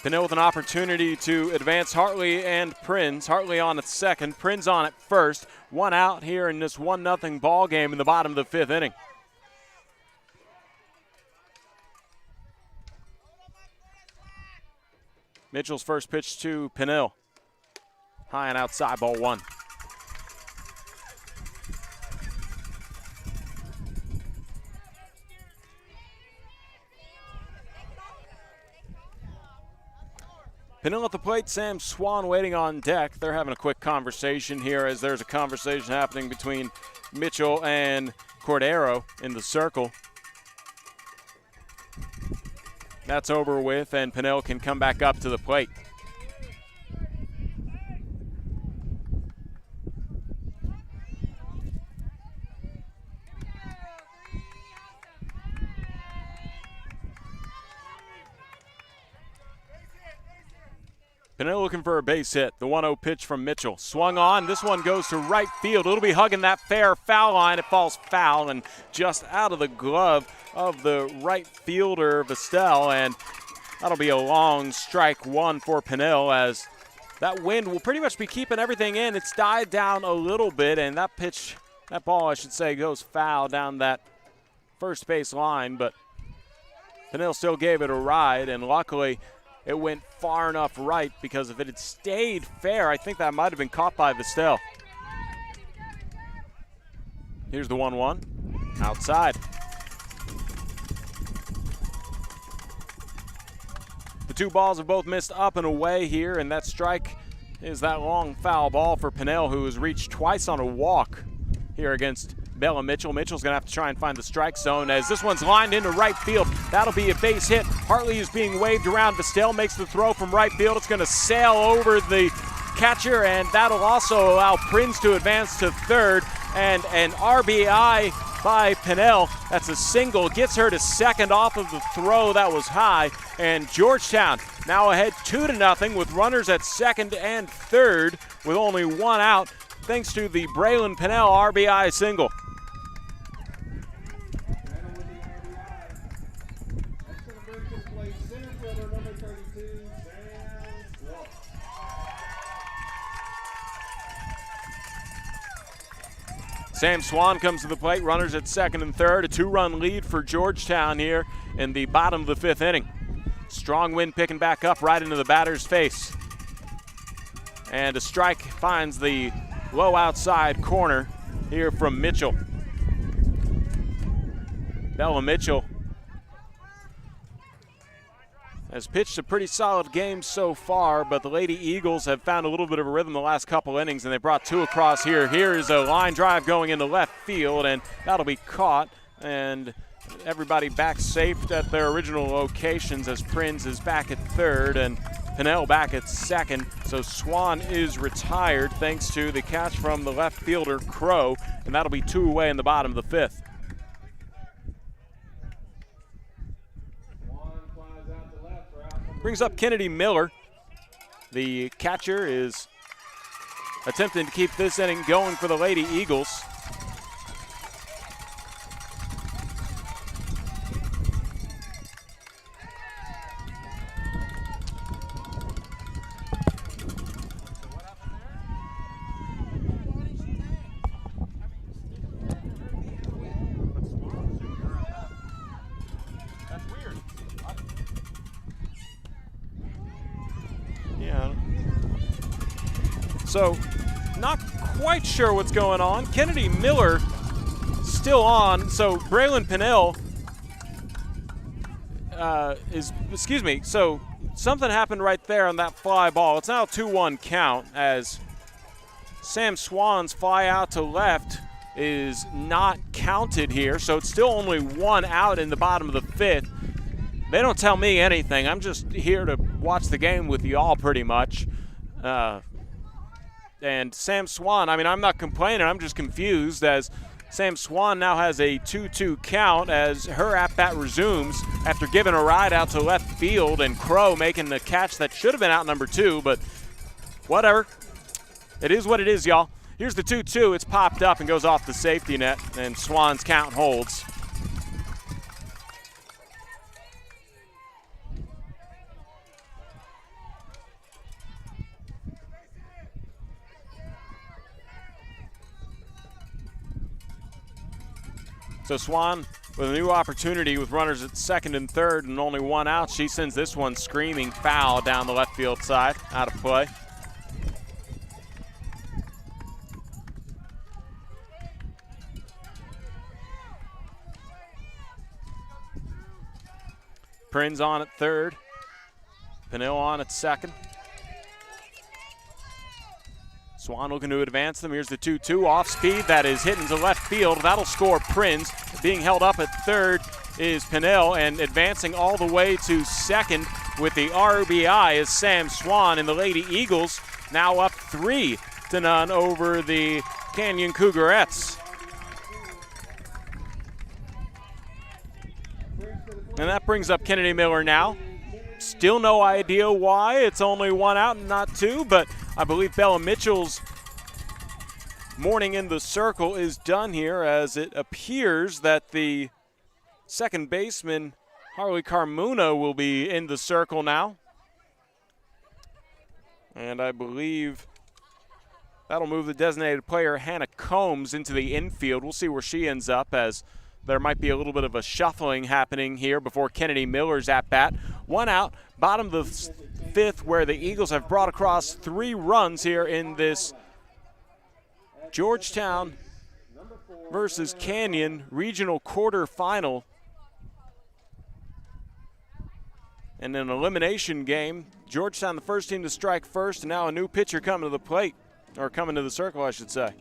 Pinnell with an opportunity to advance Hartley and Prinz. Hartley on at second, Prinz on at first. 1 out here in this 1-0 ball game in the bottom of the 5th inning. Mitchell's first pitch to Pinnell. High and outside, ball 1. Pinnell at the plate, Sam Swan waiting on deck. They're having a quick conversation here, as there's a conversation happening between Mitchell and Cordero in the circle. That's over with, and Pinnell can come back up to the plate. Pinnell looking for a base hit. The 1-0 pitch from Mitchell. Swung on. This one goes to right field. It'll be hugging that fair foul line. It falls foul and just out of the glove of the right fielder, Vestel, and that'll be a long strike one for Pinnell, as that wind will pretty much be keeping everything in. It's died down a little bit, and that ball, I should say, goes foul down that first base line, but Pinnell still gave it a ride, and luckily it went far enough right, because if it had stayed fair, I think that might have been caught by Vestel. Here's the 1-1, outside. The two balls have both missed up and away here, and that strike is that long foul ball for Pinnell, who has reached twice on a walk here against Bella Mitchell. Mitchell's going to have to try and find the strike zone, as this one's lined into right field. That'll be a base hit. Hartley is being waved around. Vestel makes the throw from right field. It's going to sail over the catcher, and that'll also allow Prinz to advance to third, and an RBI by Pinnell. That's a single, gets her to second off of the throw that was high, and Georgetown now ahead 2-0 with runners at second and third with only one out, thanks to the Braylon Pinnell RBI single. Sam Swan comes to the plate, runners at second and third. A 2-run lead for Georgetown here in the bottom of the fifth inning. Strong wind picking back up right into the batter's face. And a strike finds the low outside corner here from Mitchell. Bella Mitchell has pitched a pretty solid game so far, but the Lady Eagles have found a little bit of a rhythm the last couple innings, and they brought two across here. Here's a line drive going into left field, and that'll be caught, and everybody back safe at their original locations, as Prinz is back at third and Pinnell back at second. So Swan is retired thanks to the catch from the left fielder, Crow, and that'll be two away in the bottom of the fifth. Brings up Kennedy Miller. The catcher is attempting to keep this inning going for the Lady Eagles. So, not quite sure what's going on. Kennedy Miller still on. So, Braylon Pinnell so something happened right there on that fly ball. It's now a 2-1 count, as Sam Swan's fly out to left is not counted here. So, it's still only one out in the bottom of the fifth. They don't tell me anything. I'm just here to watch the game with you all pretty much. And Sam Swan, I mean, I'm not complaining. I'm just confused, as Sam Swan now has a 2-2 count as her at-bat resumes after giving a ride out to left field, and Crow making the catch that should have been out number two, but whatever. It is what it is, y'all. Here's the 2-2. It's popped up and goes off the safety net, and Swan's count holds. So Swan with a new opportunity with runners at second and third and only one out. She sends this one screaming foul down the left field side, out of play. Prinz on at third. Pinnell on at second. Swan looking to advance them. Here's the 2-2 off speed that is hitting to left field. That'll score Prinz. Being held up at third is Pinnell, and advancing all the way to second with the RBI is Sam Swan, and the Lady Eagles now up 3-0 over the Canyon Cougarettes. And that brings up Kennedy Miller now. Still no idea why. It's only one out and not two, but I believe Bella Mitchell's morning in the circle is done here, as it appears that the second baseman Harley Carmona will be in the circle now. And I believe that'll move the designated player Hannah Combs into the infield. We'll see where she ends up, as there might be a little bit of a shuffling happening here before Kennedy Miller's at bat. One out, bottom of the fifth, where the Eagles have brought across 3 runs here in this Georgetown versus Canyon regional quarterfinal. In an elimination game, Georgetown the first team to strike first, and now a new pitcher coming to the plate, or coming to the circle, I should say.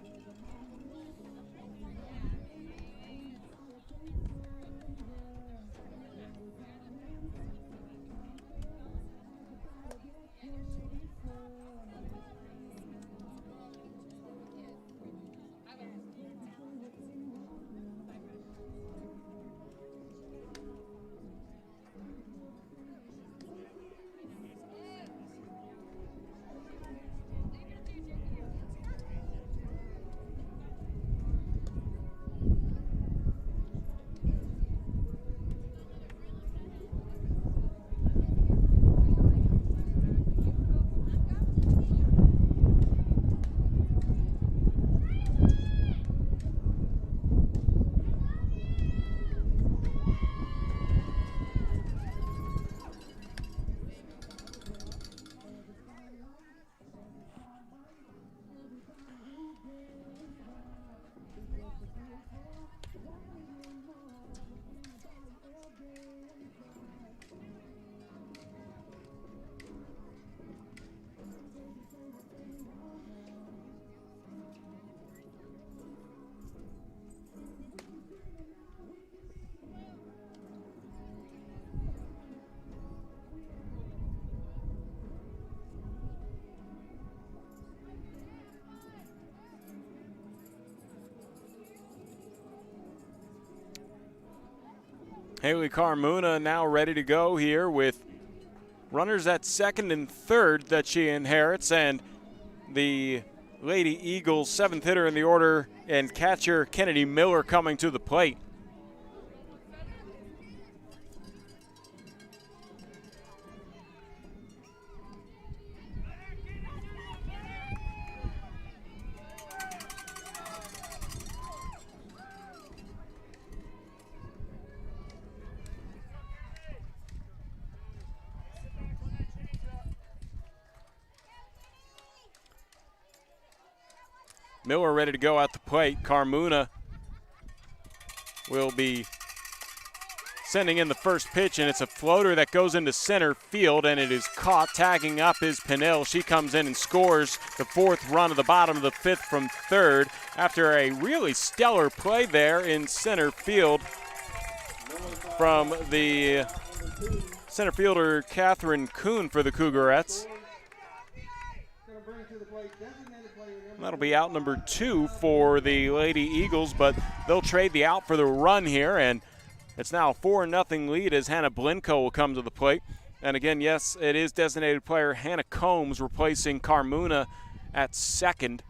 Haley Carmona now ready to go here with runners at second and third that she inherits, and the Lady Eagles 7th hitter in the order and catcher Kennedy Miller coming to the plate. Miller ready to go at the plate. Carmona will be sending in the first pitch, and it's a floater that goes into center field, and it is caught. Tagging up is Pinnell. She comes in and scores the 4th run of the bottom of the 5th from third after a really stellar play there in center field from the center fielder Catherine Kuhn for the Cougarettes. That'll be out number 2 for the Lady Eagles, but they'll trade the out for the run here, and it's now a 4-0 lead as Hannah Blinko will come to the plate. And again, yes, it is designated player Hannah Combs replacing Carmona at second.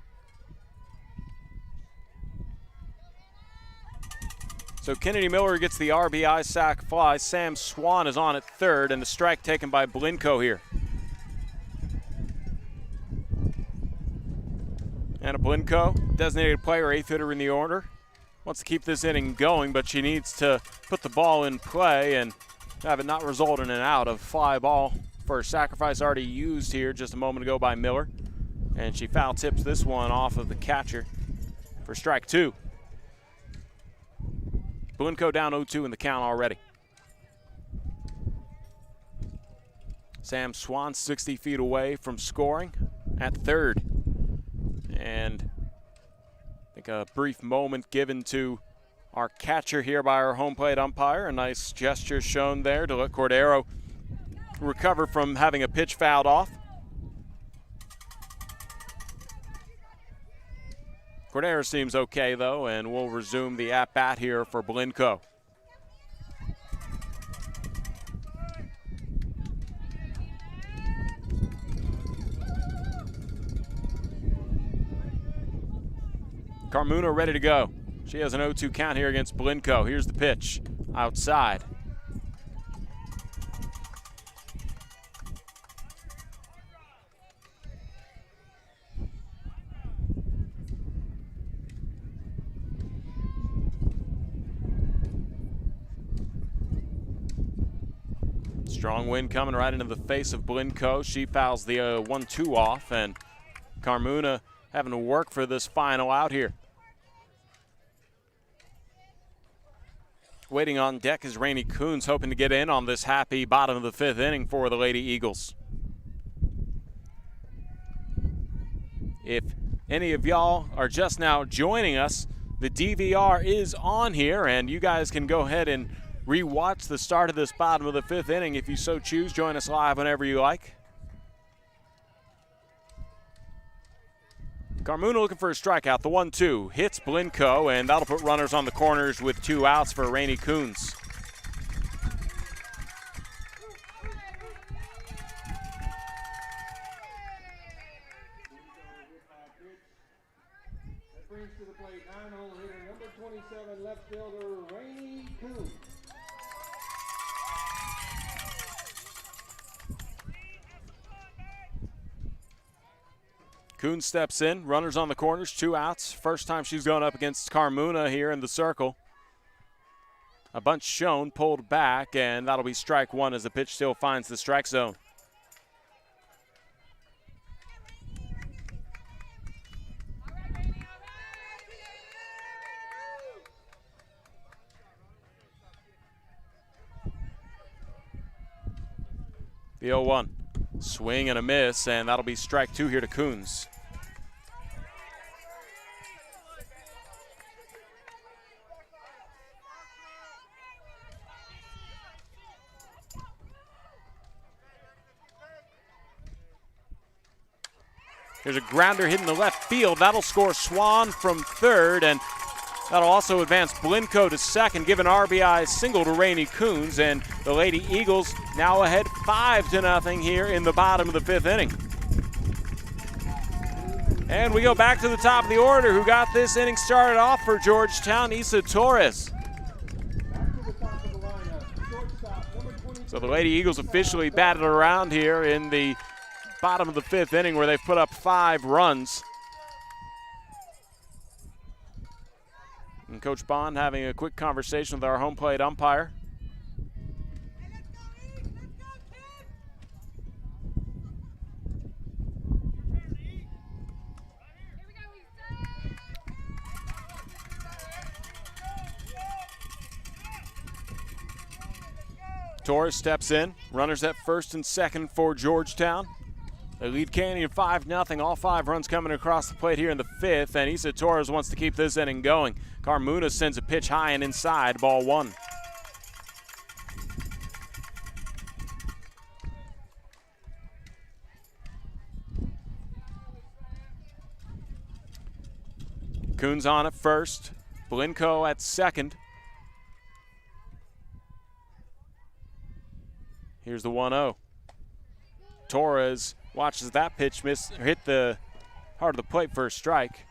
So Kennedy Miller gets the RBI sac fly. Sam Swan is on at third, and the strike taken by Blinko here. Anna Blinko, designated player, 8th hitter in the order, wants to keep this inning going, but she needs to put the ball in play and have it not result in an out. Of fly ball for a sacrifice already used here just a moment ago by Miller. And she foul tips this one off of the catcher for strike 2. Blinko down 0-2 in the count already. Sam Swan 60 feet away from scoring at third. And I think a brief moment given to our catcher here by our home plate umpire. A nice gesture shown there to let Cordero recover from having a pitch fouled off. Cordero seems okay, though, and we'll resume the at-bat here for Blinko. Carmona ready to go. She has an 0-2 count here against Blinko. Here's the pitch. outside. Strong wind coming right into the face of Blinko. She fouls the 1-2 off, and Carmona having to work for this final out here. Waiting on deck is Rainey Coons, hoping to get in on this happy bottom of the 5th inning for the Lady Eagles. If any of y'all are just now joining us, the DVR is on here, and you guys can go ahead and re-watch the start of this bottom of the 5th inning if you so choose. Join us live whenever you like. Carmona looking for a strikeout. The 1-2 hits Blinko, and that'll put runners on the corners with 2 outs for Rainey Coons. That brings to the plate 9-hole hitter, number 27, left fielder Rainey Coons. Coons steps in, runners on the corners, 2 outs. First time she's going up against Carmona here in the circle. A bunch shown, pulled back, and that'll be strike 1 as the pitch still finds the strike zone. The 0-1. Swing and a miss, and that'll be strike 2 here to Coons. There's a grounder hitting the left field. That'll score Swan from third, and that'll also advance Blinko to second, give an RBI single to Rainey Coons, and the Lady Eagles now ahead 5-0 here in the bottom of the 5th inning. And we go back to the top of the order. Who got this inning started off for Georgetown? Issa Torres. So the Lady Eagles officially batted around here in the bottom of the 5th inning, where they've put up 5 runs. And Coach Bond having a quick conversation with our home plate umpire. Torres steps in. Runners at first and second for Georgetown. They lead Canyon 5-0. All 5 runs coming across the plate here in the 5th, and Issa Torres wants to keep this inning going. Carmona sends a pitch high and inside, ball 1. Coons on at first. Blinko at second. Here's the 1-0. Torres watches that pitch hit the heart of the plate for a strike.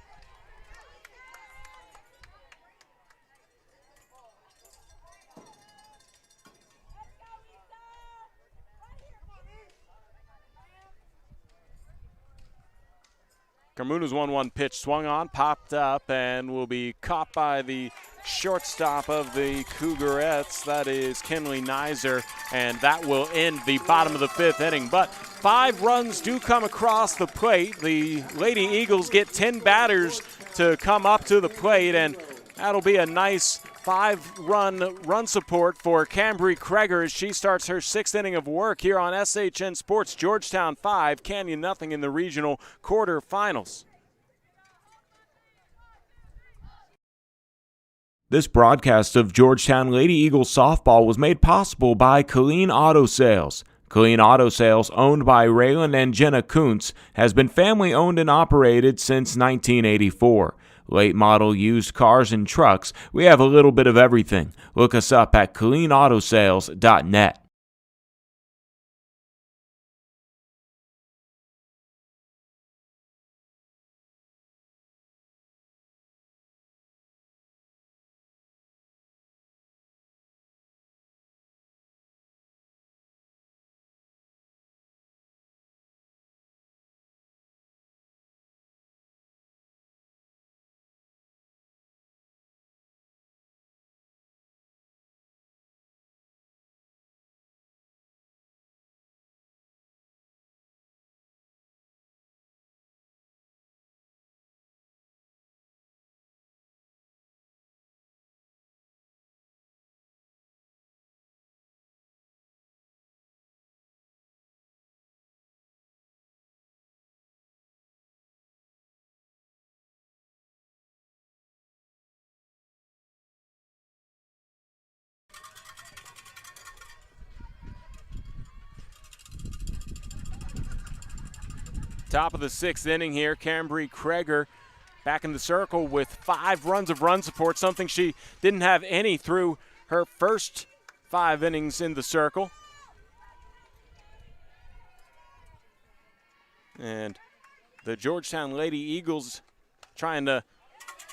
Carmona's 1-1 pitch swung on, popped up, and will be caught by the shortstop of the Cougarettes. That is Kenley Nizer, and that will end the bottom of the 5th inning. But 5 runs do come across the plate. The Lady Eagles get 10 batters to come up to the plate, and that'll be a nice 5-run support for Cambry Kreger as she starts her 6th inning of work here on SHN Sports. Georgetown 5, Canyon 0 in the regional quarterfinals. This broadcast of Georgetown Lady Eagles softball was made possible by Kalin Auto Sales. Kalin Auto Sales, owned by Raylan and Jenna Kuntz, has been family owned and operated since 1984. Late model used cars and trucks, we have a little bit of everything. Look us up at KalinAutoSales.net. Top of the 6th inning here. Cambry Kreger back in the circle with 5 runs of run support, something she didn't have any through her first 5 innings in the circle. And the Georgetown Lady Eagles trying to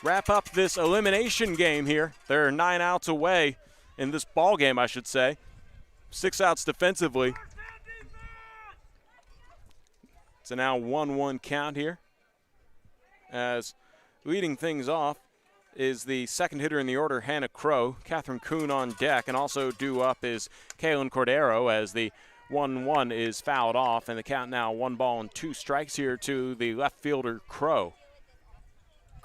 wrap up this elimination game here. They're 9 outs away in this ball game, I should say. 6 outs defensively. It's a now 1-1 count here. As leading things off is the second hitter in the order, Hannah Crow. Catherine Kuhn on deck, and also due up is Kalin Cordero as the 1-1 is fouled off, and the count now 1-2 strikes here to the left fielder Crow.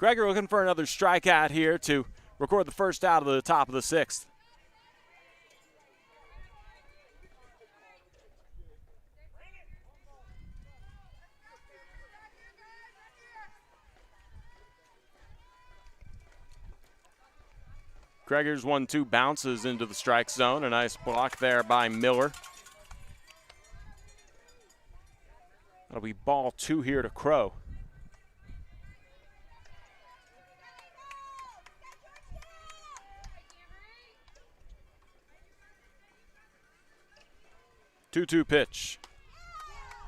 Kreger looking for another strikeout here to record the first out of the top of the 6th. Kreger's 1-2 bounces into the strike zone. A nice block there by Miller. That'll be ball 2 here to Crow. Two-two pitch.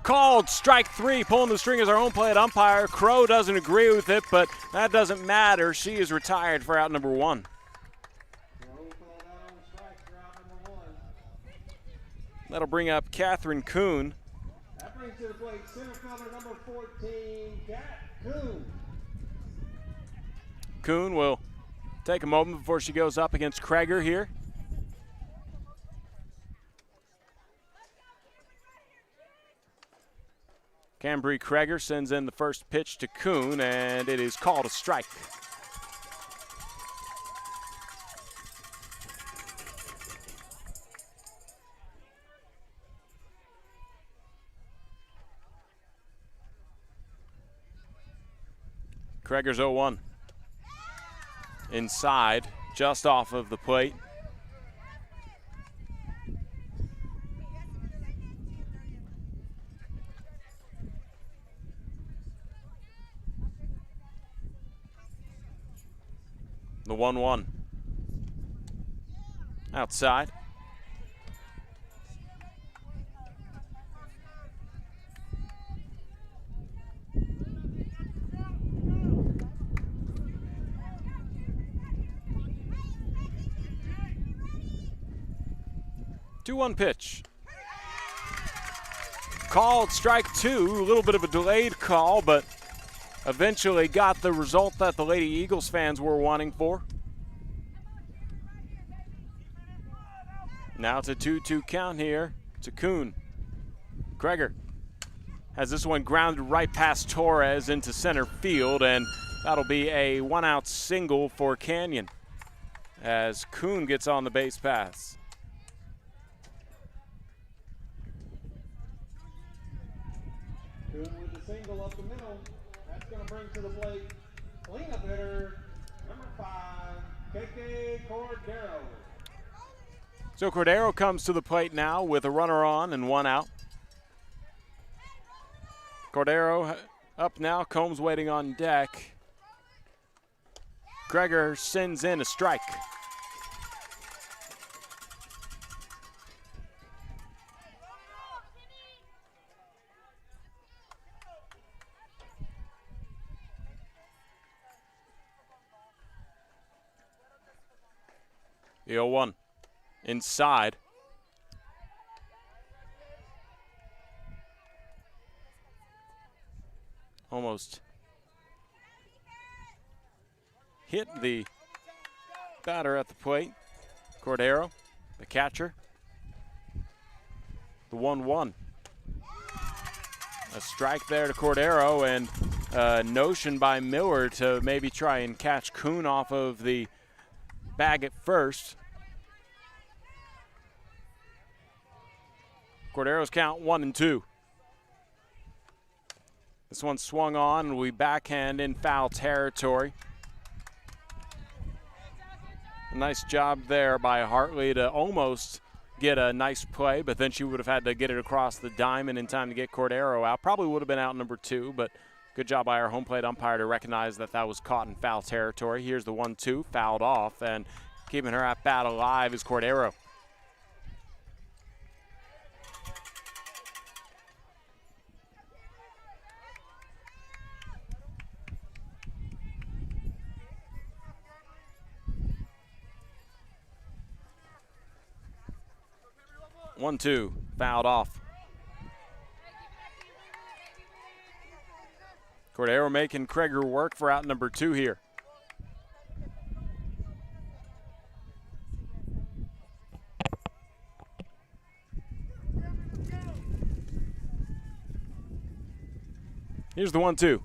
Called strike 3, pulling the string as our own plate umpire. Crow doesn't agree with it, but that doesn't matter. She is retired for out number 1. That'll bring up Catherine Kuhn. That brings to the plate center fielder number 14, Kat Kuhn. Kuhn will take a moment before she goes up against Kreger here. Cambry Kreger sends in the first pitch to Kuhn, and it is called a strike. Kreger's 0-1. Inside, just off of the plate. The 1-1. Outside. Two-one pitch. Called strike 2, a little bit of a delayed call, but eventually got the result that the Lady Eagles fans were wanting for. Now it's a 2-2 count here to Kuhn. Kreger has this one grounded right past Torres into center field, and that'll be a 1-out single for Canyon as Kuhn gets on the base paths. Kuhn with the single up the middle. That's going to bring to the plate cleanup hitter number 5, KK Cordero. So Cordero comes to the plate now with a runner on and 1 out. Cordero up now, Combs waiting on deck. Kreger sends in a strike. The 0-1 inside. Almost hit the batter at the plate. Cordero, the catcher. The 1-1. A strike there to Cordero, and a notion by Miller to maybe try and catch Kuhn off of the bag at first. Cordero's count 1-2. This one swung on, and we backhand in foul territory. A nice job there by Hartley to almost get a nice play, but then she would have had to get it across the diamond in time to get Cordero out. Probably would have been out number 2, but good job by our home plate umpire to recognize that that was caught in foul territory. Here's the 1-2, fouled off, and keeping her at bat alive is Cordero. One, two, fouled off. Cordero making Krieger work for out number 2 here. Here's the 1-2.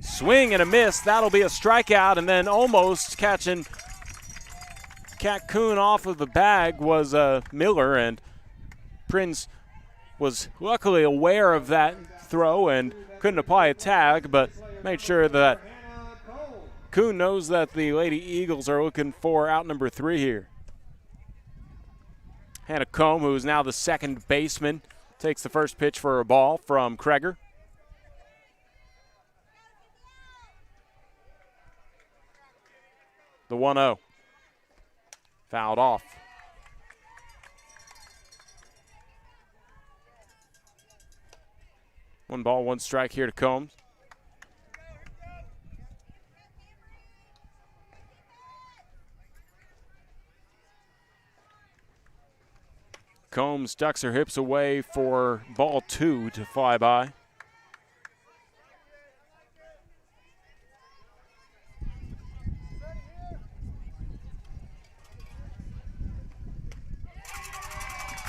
Swing and a miss. That'll be a strikeout, and then almost catching Cat Kuhn off of the bag was Miller, and Prinz was luckily aware of that throw and couldn't apply a tag, but made sure that Kuhn knows that the Lady Eagles are looking for out number 3 here. Hannah Combe, who is now the second baseman, takes the first pitch for a ball from Krieger. The 1-0. Fouled off. One ball, one strike here to Combs. Combs ducks her hips away for ball 2 to fly by.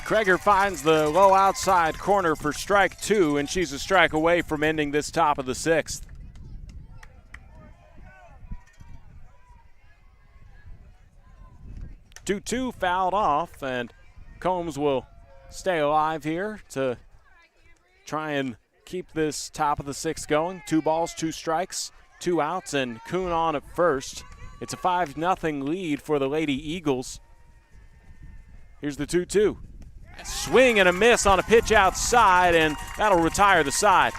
Krieger finds the low outside corner for strike 2, and she's a strike away from ending this top of the 6th. Two fouled off, and Combs will stay alive here to try and keep this top of the 6th going. 2 balls, 2 strikes, 2 outs, and Kuhn on at first. It's a 5-0 lead for the Lady Eagles. Here's the 2-2. A swing and a miss on a pitch outside, and that'll retire the side.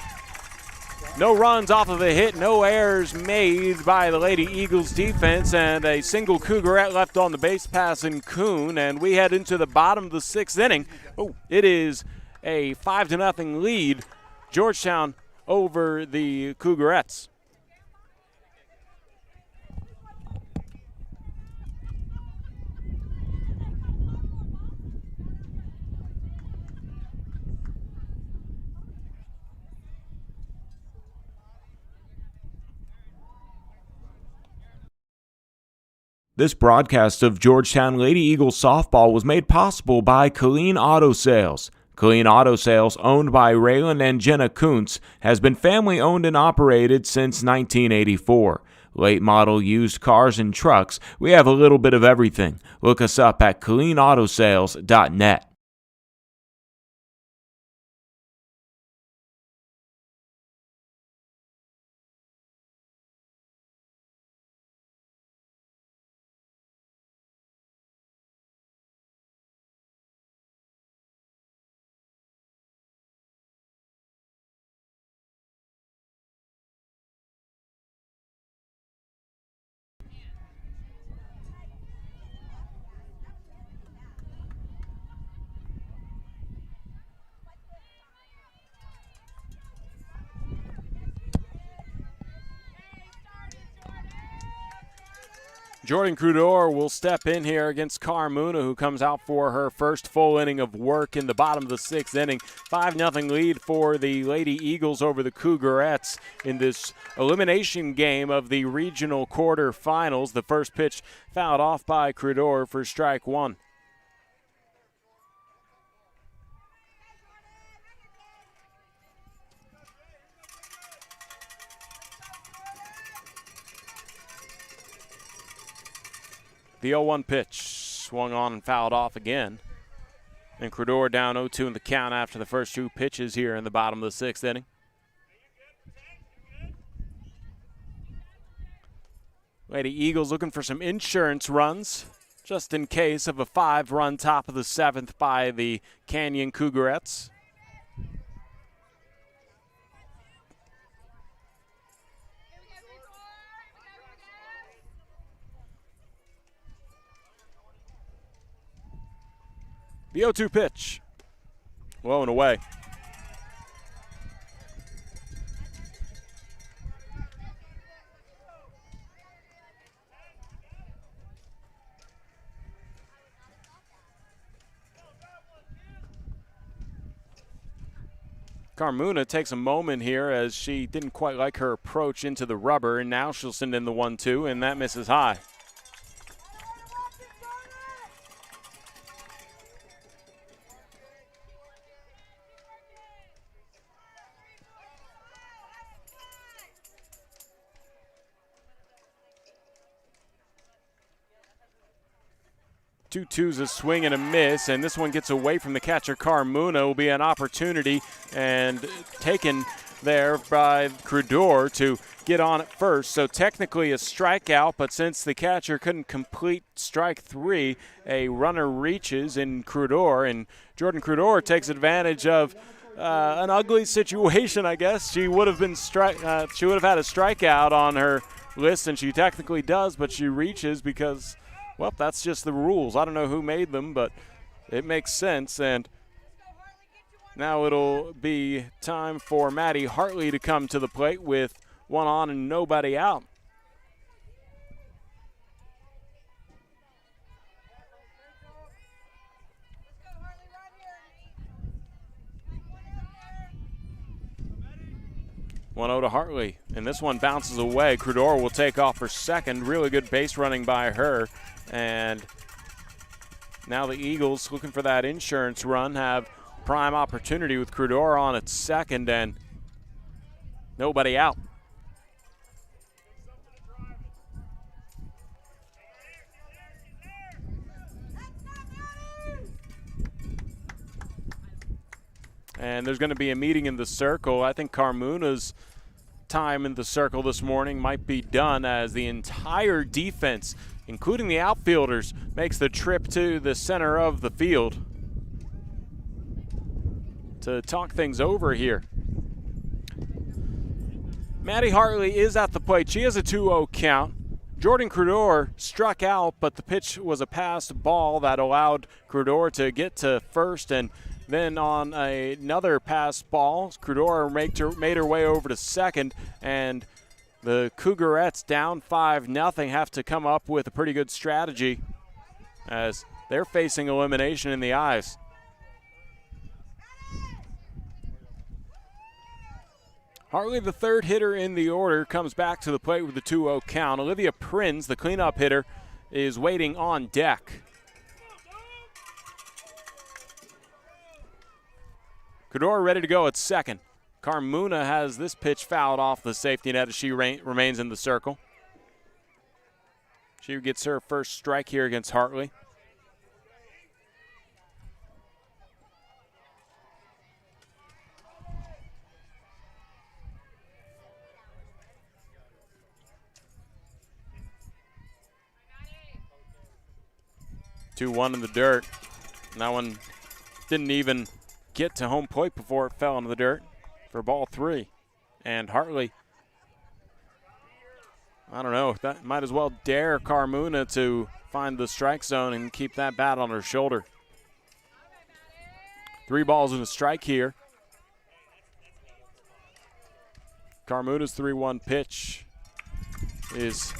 No runs off of the hit, no errors made by the Lady Eagles defense, and a single Cougarette left on the base pass in Kuhn, and we head into the bottom of the 6th inning. Oh, it is a 5-0 lead, Georgetown over the Cougarettes. This broadcast of Georgetown Lady Eagles softball was made possible by Kalin Auto Sales. Kalin Auto Sales, owned by Raylan and Jenna Kuntz, has been family-owned and operated since 1984. Late model used cars and trucks, we have a little bit of everything. Look us up at KalinAutoSales.net. Jordan Crudor will step in here against Carmona, who comes out for her first full inning of work in the bottom of the 6th inning. 5-0 lead for the Lady Eagles over the Cougarettes in this elimination game of the regional quarterfinals. The first pitch fouled off by Crudor for strike 1. The 0-1 pitch swung on and fouled off again. And Crudor down 0-2 in the count after the first 2 pitches here in the bottom of the 6th inning. Lady Eagles looking for some insurance runs just in case of a 5-run top of the 7th by the Canyon Cougarettes. The 0-2 pitch, low and away. Carmona takes a moment here as she didn't quite like her approach into the rubber, and now she'll send in the 1-2, and that misses high. Two twos, a swing and a miss, and this one gets away from the catcher. Carmona will be an opportunity and taken there by Cordero to get on at first. So technically a strikeout, but since the catcher couldn't complete strike 3, a runner reaches in Cordero, and Jordan Cordero takes advantage of an ugly situation, I guess. She would have been she would have had a strikeout on her list, and she technically does, but she reaches because, well, that's just the rules. I don't know who made them, but it makes sense. And now it'll be time for Maddie Hartley to come to the plate with one on and nobody out. One 0 to Hartley, and this one bounces away. Cordero will take off for second. Really good base running by her. And now the Eagles, looking for that insurance run, have prime opportunity with Cordero on at second and nobody out. And there's going to be a meeting in the circle. I think Carmona's time in the circle this morning might be done as the entire defense, including the outfielders, makes the trip to the center of the field to talk things over here. Maddie Hartley is at the plate. She has a 2-0 count. Jordan Cordero struck out, but the pitch was a passed ball that allowed Cordero to get to first, and then on another pass ball, Cordero made her way over to second, and the Cougarettes down 5-0 have to come up with a pretty good strategy as they're facing elimination in the eyes. Hartley, the third hitter in the order, comes back to the plate with the 2-0 count. Olivia Prins, the cleanup hitter, is waiting on deck. Cordero ready to go at second. Carmona has this pitch fouled off the safety net as she remains in the circle. She gets her first strike here against Hartley. Two 1 in the dirt. And that one didn't even get to home plate before it fell into the dirt for ball 3. And Hartley, I don't know, that might as well dare Carmona to find the strike zone and keep that bat on her shoulder. 3 balls and a strike here. Carmona's 3-1 pitch is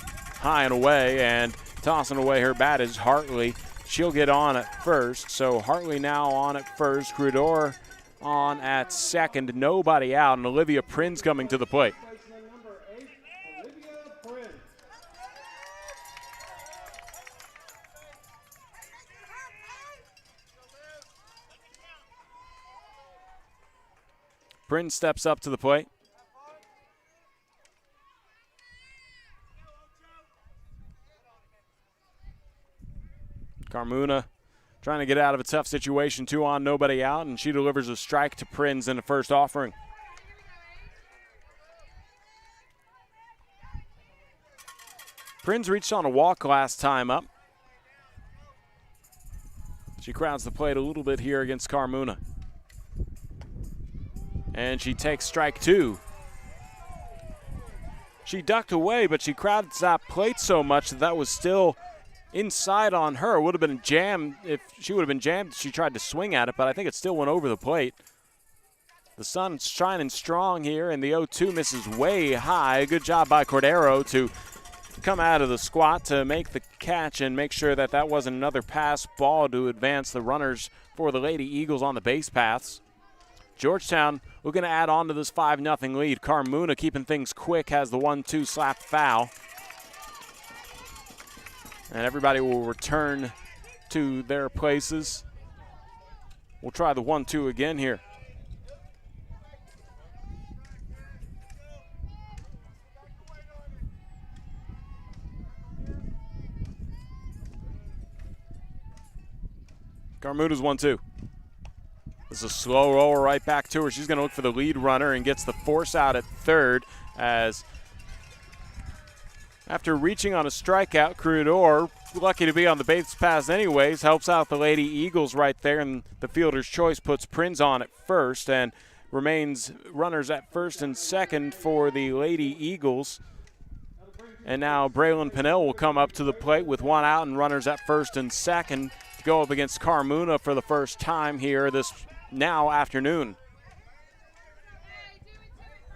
high and away, and tossing away her bat is Hartley. She'll get on at first, so Hartley now on at first. Cordero on at second, nobody out, and Olivia Prins coming to the plate. Prins steps up to the plate. Carmona trying to get out of a tough situation, 2 on, nobody out, and she delivers a strike to Prins in the first offering. Prins reached on a walk last time up. She crowds the plate a little bit here against Carmona. And she takes strike 2. She ducked away, but she crowded that plate so much that was still inside on her. It would have been jammed if she would have been jammed if she tried to swing at it, but I think it still went over the plate. The sun's shining strong here, and the 0-2 misses way high. Good job by Cordero to come out of the squat to make the catch and make sure that that wasn't another pass ball to advance the runners for the Lady Eagles on the base paths. Georgetown looking to add on to this 5-0 lead. Carmona keeping things quick, has the 1-2 slap foul. And everybody will return to their places. We'll try the 1-2 again here. Carmuda's 1-2. This is a slow roller right back to her. She's going to look for the lead runner and gets the force out at third as after reaching on a strikeout, Cordero, lucky to be on the base pass anyways, helps out the Lady Eagles right there, and the fielder's choice puts Prinz on at first and remains runners at first and second for the Lady Eagles. And now Braylon Pinnell will come up to the plate with one out and runners at first and second to go up against Carmona for the first time here this now afternoon.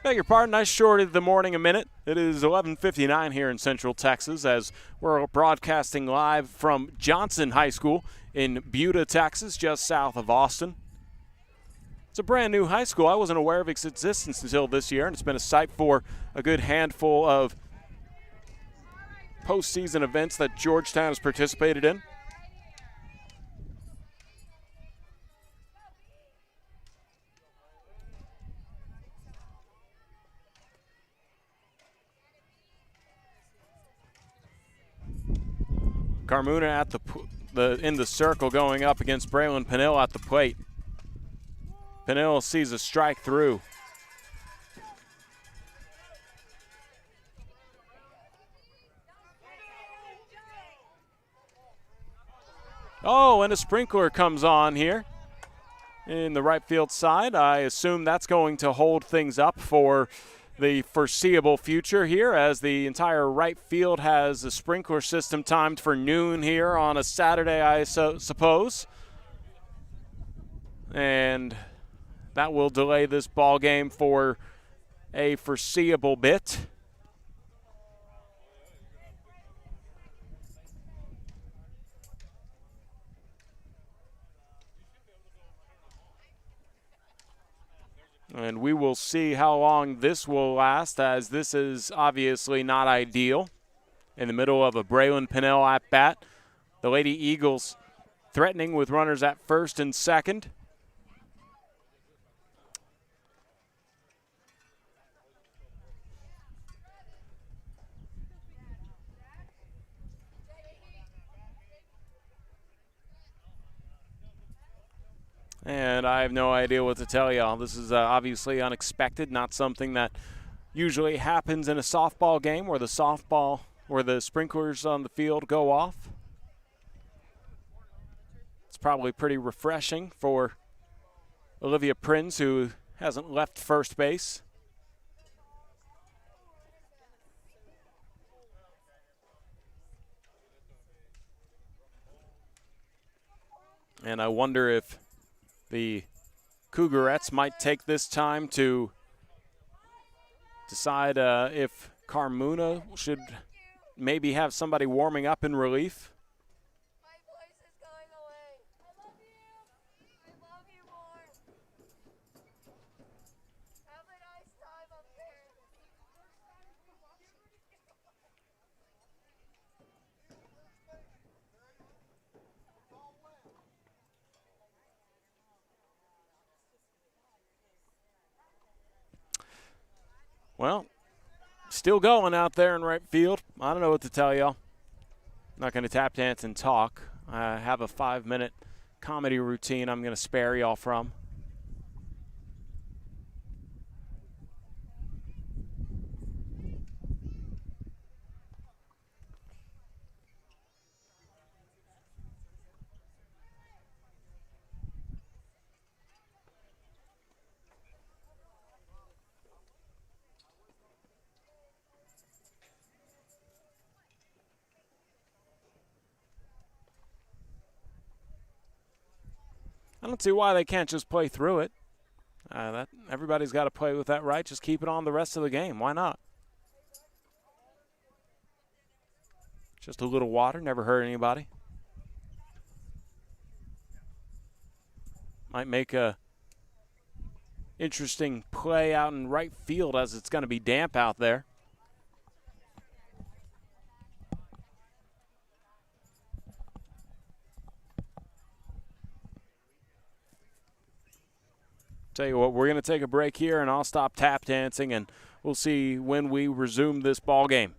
Beg your pardon, I shorted the morning a minute. It is 11:59 here in Central Texas as we're broadcasting live from Johnson High School in Buda, Texas, just south of Austin. It's a brand new high school. I wasn't aware of its existence until this year, and it's been a site for a good handful of postseason events that Georgetown has participated in. Carmona at in the circle going up against Braylon Pinnell at the plate. Pinnell sees a strike through. Oh, and a sprinkler comes on here in the right field side. I assume that's going to hold things up for the foreseeable future here as the entire right field has a sprinkler system timed for noon here on a Saturday, I suppose. And that will delay this ball game for a foreseeable bit. And we will see how long this will last, as this is obviously not ideal. In the middle of a Braylon Pinnell at bat, the Lady Eagles threatening with runners at first and second. And I have no idea what to tell y'all. This is obviously unexpected, not something that usually happens in a softball game where the sprinklers on the field go off. It's probably pretty refreshing for Olivia Prinz, who hasn't left first base. And I wonder if the Cougarettes might take this time to decide if Carmona should maybe have somebody warming up in relief. My voice is going away. I love you. I love you more. Have a nice time up there. Well, still going out there in right field. I don't know what to tell y'all. Not going to tap dance and talk. I have a 5-minute comedy routine I'm going to spare y'all from. don't see why they can't just play through it. Everybody's got to play with that right. Just keep it on the rest of the game. Why not? Just a little water, never hurt anybody. Might make a interesting play out in right field as it's going to be damp out there. Tell you what, we're going to take a break here, and I'll stop tap dancing, and we'll see when we resume this ball game.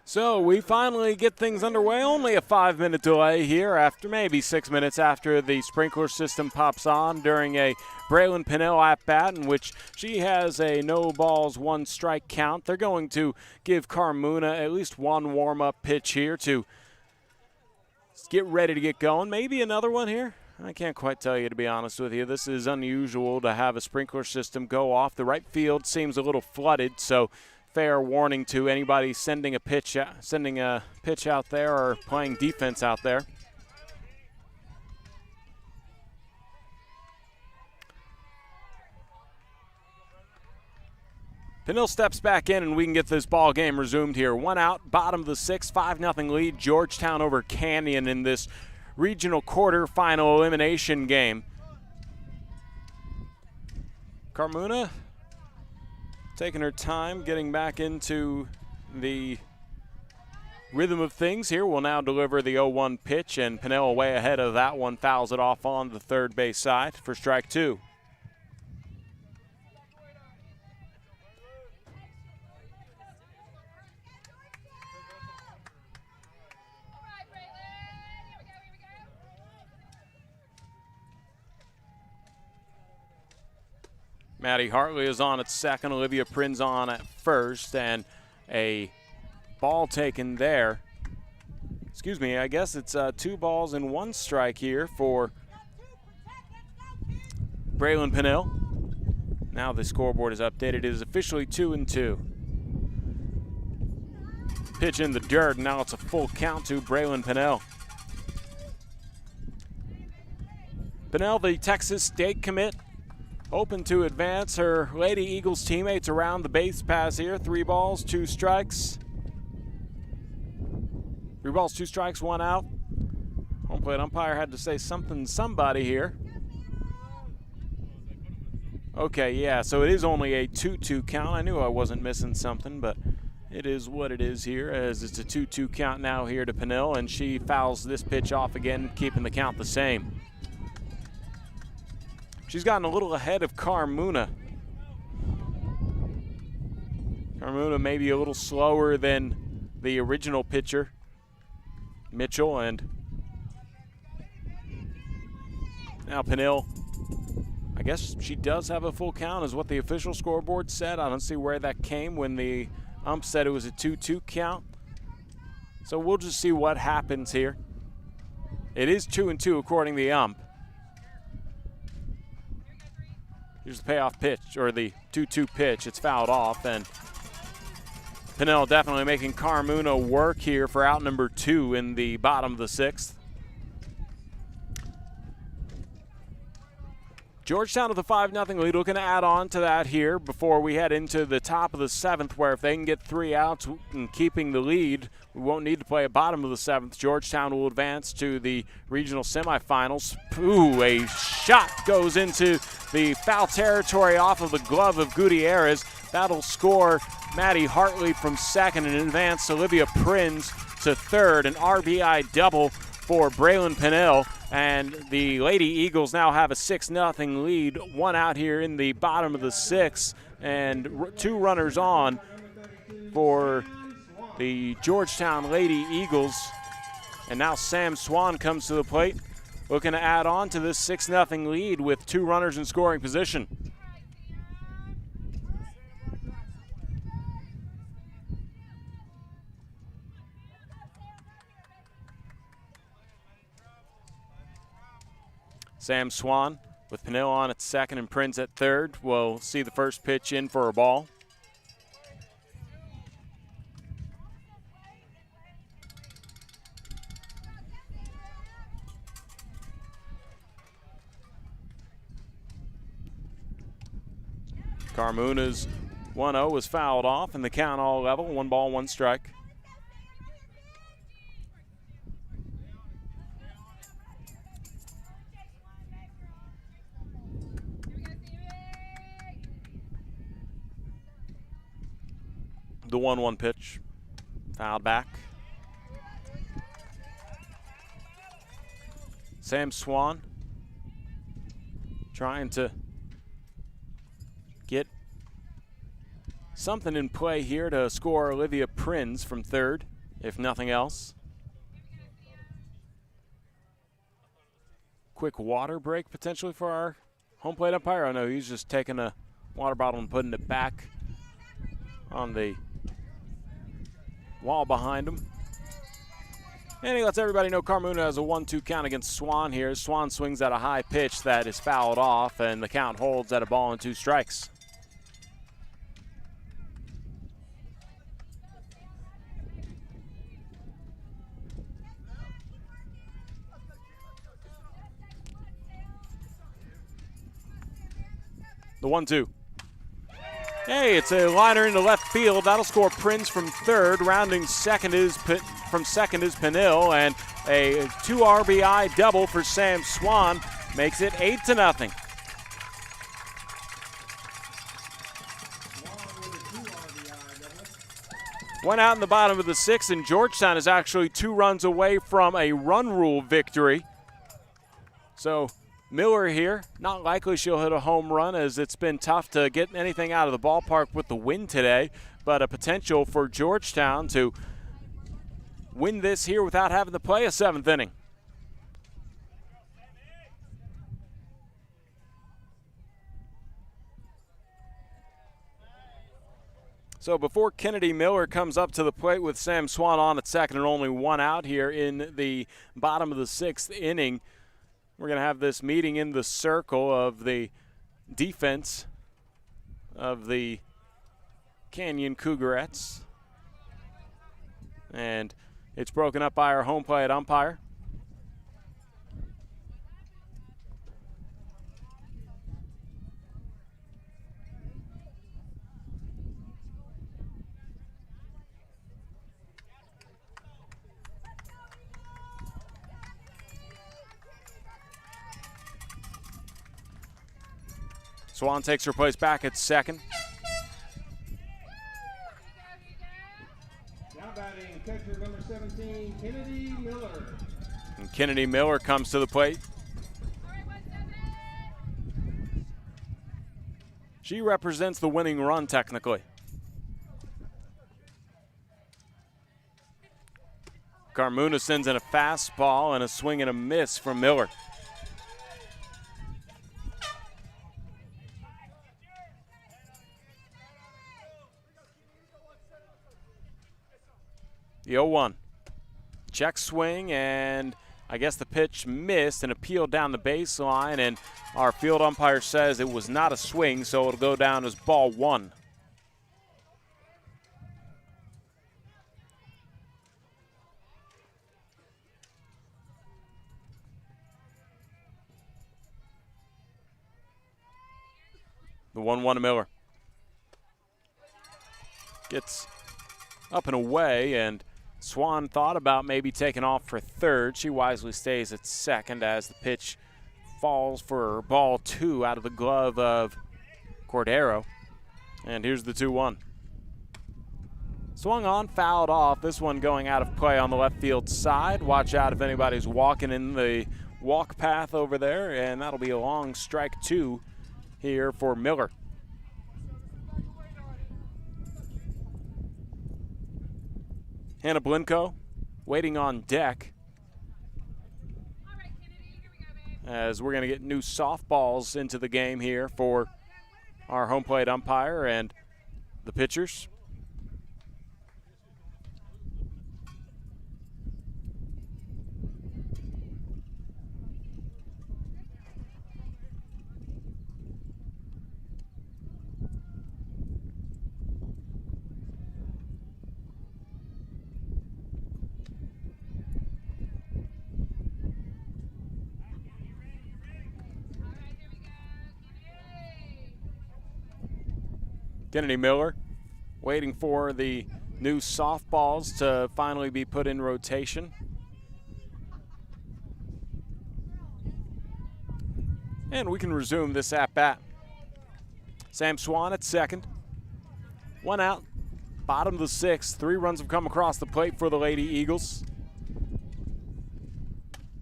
So we finally get things underway. Only a 5-minute delay here after maybe 6 minutes after the sprinkler system pops on during a Braylon Pinnell at-bat in which she has a no balls, one strike count. They're going to give Carmona at least one warm-up pitch here to get ready to get going. Maybe another one here. I can't quite tell you, to be honest with you. This is unusual to have a sprinkler system go off. The right field seems a little flooded, so fair warning to anybody sending a pitch out there or playing defense out there. Pinnell steps back in, and we can get this ball game resumed here. One out, bottom of the sixth, 5-0 lead. Georgetown over Canyon in this regional quarterfinal elimination game. Carmona taking her time getting back into the rhythm of things here. Will now deliver the 0-1 pitch, and Pinnell way ahead of that one, fouls it off on the third base side for strike two. Maddie Hartley is on at second, Olivia Prinz on at first, and a ball taken there. Excuse me, I guess it's 2 balls and 1 strike here for Braylon Pinnell. Now the scoreboard is updated. It is officially 2-2. Pitch in the dirt, and now it's a full count to Braylon Pinnell. Pinnell, the Texas State commit, hoping to advance her Lady Eagles teammates around the base pass here. 3 balls, 2 strikes. 3 balls, 2 strikes, 1 out. Home plate umpire had to say something to somebody here. Okay, yeah, so it is only a 2-2 count. I knew I wasn't missing something, but it is what it is here, as it's a 2-2 count now here to Pinnell, and she fouls this pitch off again, keeping the count the same. She's gotten a little ahead of Carmuna. Carmuna maybe a little slower than the original pitcher, Mitchell, and now Pinnell, I guess she does have a full count is what the official scoreboard said. I don't see where that came when the ump said it was a 2-2 count. So we'll just see what happens here. It is 2-2 according to the ump. Here's the payoff pitch, or the 2-2 pitch. It's fouled off, and Pinnell definitely making Carmuna work here for out number 2 in the bottom of the 6th. Georgetown with a 5-0 lead, looking to add on to that here before we head into the top of the 7th, where if they can get 3 outs and keeping the lead, we won't need to play a bottom of the 7th. Georgetown will advance to the regional semifinals. Ooh, a shot goes into the foul territory off of the glove of Gutierrez. That'll score Maddie Hartley from second and advance Olivia Prinz to third. An RBI double for Braylon Pinnell. And the Lady Eagles now have a 6-0 lead. 1 out here in the bottom of the 6th, and 2 runners on for the Georgetown Lady Eagles. And now Sam Swan comes to the plate, looking to add on to this 6-0 lead with 2 runners in scoring position. Sam Swan with Pinnell on at second and Prinz at third. We'll see the first pitch in for a ball. Carmuna's 1-0 was fouled off, and the count all level. 1 ball, 1 strike. The 1-1 pitch, fouled back. Sam Swan trying to get something in play here to score Olivia Prinz from third, if nothing else. Quick water break potentially for our home plate umpire. Oh no, he's just taking a water bottle and putting it back on the wall behind him. And he lets everybody know Carmuna has a 1-2 count against Swan here. Swan swings at a high pitch that is fouled off, and the count holds at a ball and 2 strikes. The 1-2. Hey, it's a liner into left field. That'll score Prinz from third. Rounding second is Pinnell, and a 2 RBI double for Sam Swan makes it 8-0. One out in the bottom of the 6th, and Georgetown is actually 2 runs away from a run rule victory. So Miller here, not likely she'll hit a home run, as it's been tough to get anything out of the ballpark with the wind today, but a potential for Georgetown to win this here without having to play a 7th inning. So before Kennedy Miller comes up to the plate with Sam Swan on at second and only 1 out here in the bottom of the 6th inning, we're going to have this meeting in the circle of the defense of the Canyon Cougarettes. And it's broken up by our home plate umpire. Swan takes her place back at second. Now batting catcher number 17, Kennedy Miller. And Kennedy Miller comes to the plate. She represents the winning run technically. Carmona sends in a fastball and a swing and a miss from Miller. The 0-1. Check swing, and I guess the pitch missed and appealed down the baseline, and our field umpire says it was not a swing, so it'll go down as ball 1. The 1-1 to Miller. Gets up and away, and Swan thought about maybe taking off for third. She wisely stays at second as the pitch falls for ball 2 out of the glove of Cordero. And here's the 2-1. Swung on, fouled off. This one going out of play on the left field side. Watch out if anybody's walking in the walk path over there, and that'll be a long strike 2 here for Miller. Hannah Blinko waiting on deck as we're going to get new softballs into the game here for our home plate umpire and the pitchers. Kennedy Miller waiting for the new softballs to finally be put in rotation. And we can resume this at-bat. Sam Swan at second. 1 out, bottom of the 6th. 3 runs have come across the plate for the Lady Eagles.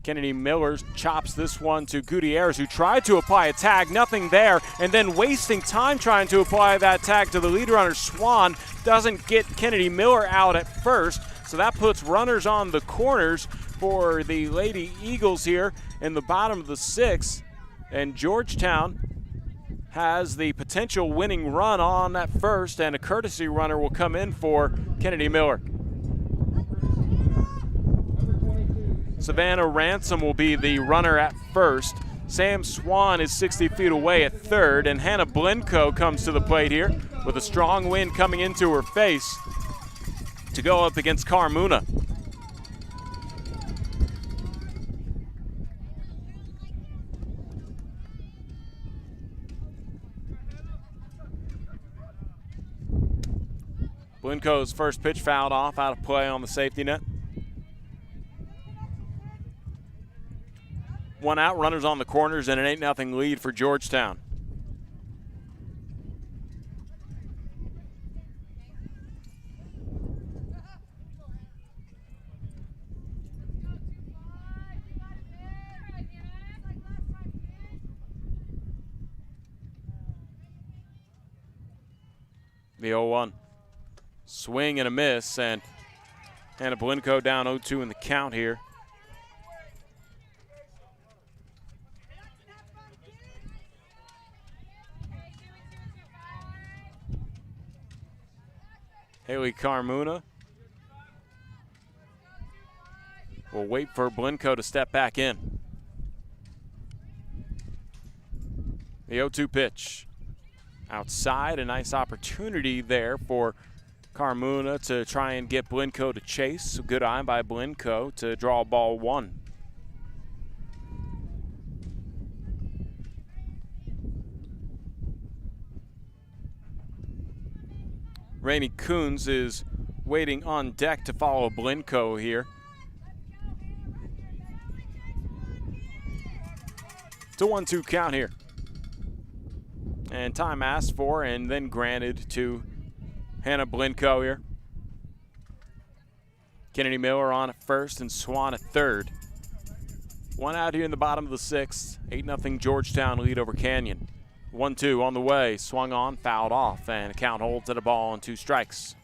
Kennedy Miller chops this one to Gutierrez, who tried to apply a tag, nothing there, and then wasting time trying to apply that tag to the lead runner. Swan doesn't get Kennedy Miller out at first, so that puts runners on the corners for the Lady Eagles here in the bottom of the 6th, and Georgetown has the potential winning run on at first, and a courtesy runner will come in for Kennedy Miller. Savannah Ransom will be the runner at first. Sam Swan is 60 feet away at third, and Hannah Blinko comes to the plate here with a strong wind coming into her face to go up against Carmona. Blinko's first pitch fouled off, out of play on the safety net. 1 out, runners on the corners, and an 8-0 lead for Georgetown. The 0-1. Swing and a miss, and Hannah Blinko down 0-2 in the count here. Haley Carmona will wait for Blinko to step back in. The 0-2 pitch. Outside, a nice opportunity there for Carmona to try and get Blinko to chase. A good eye by Blinko to draw ball 1. Rainey Coons is waiting on deck to follow Blinko here. It's a 1-2 count here. And time asked for and then granted to Hannah Blinko here. Kennedy Miller on at first and Swan at third. One out here in the bottom of the 6th. 8-0 Georgetown lead over Canyon. 1-2 on the way, swung on, fouled off, and count holds at a ball and 2 strikes.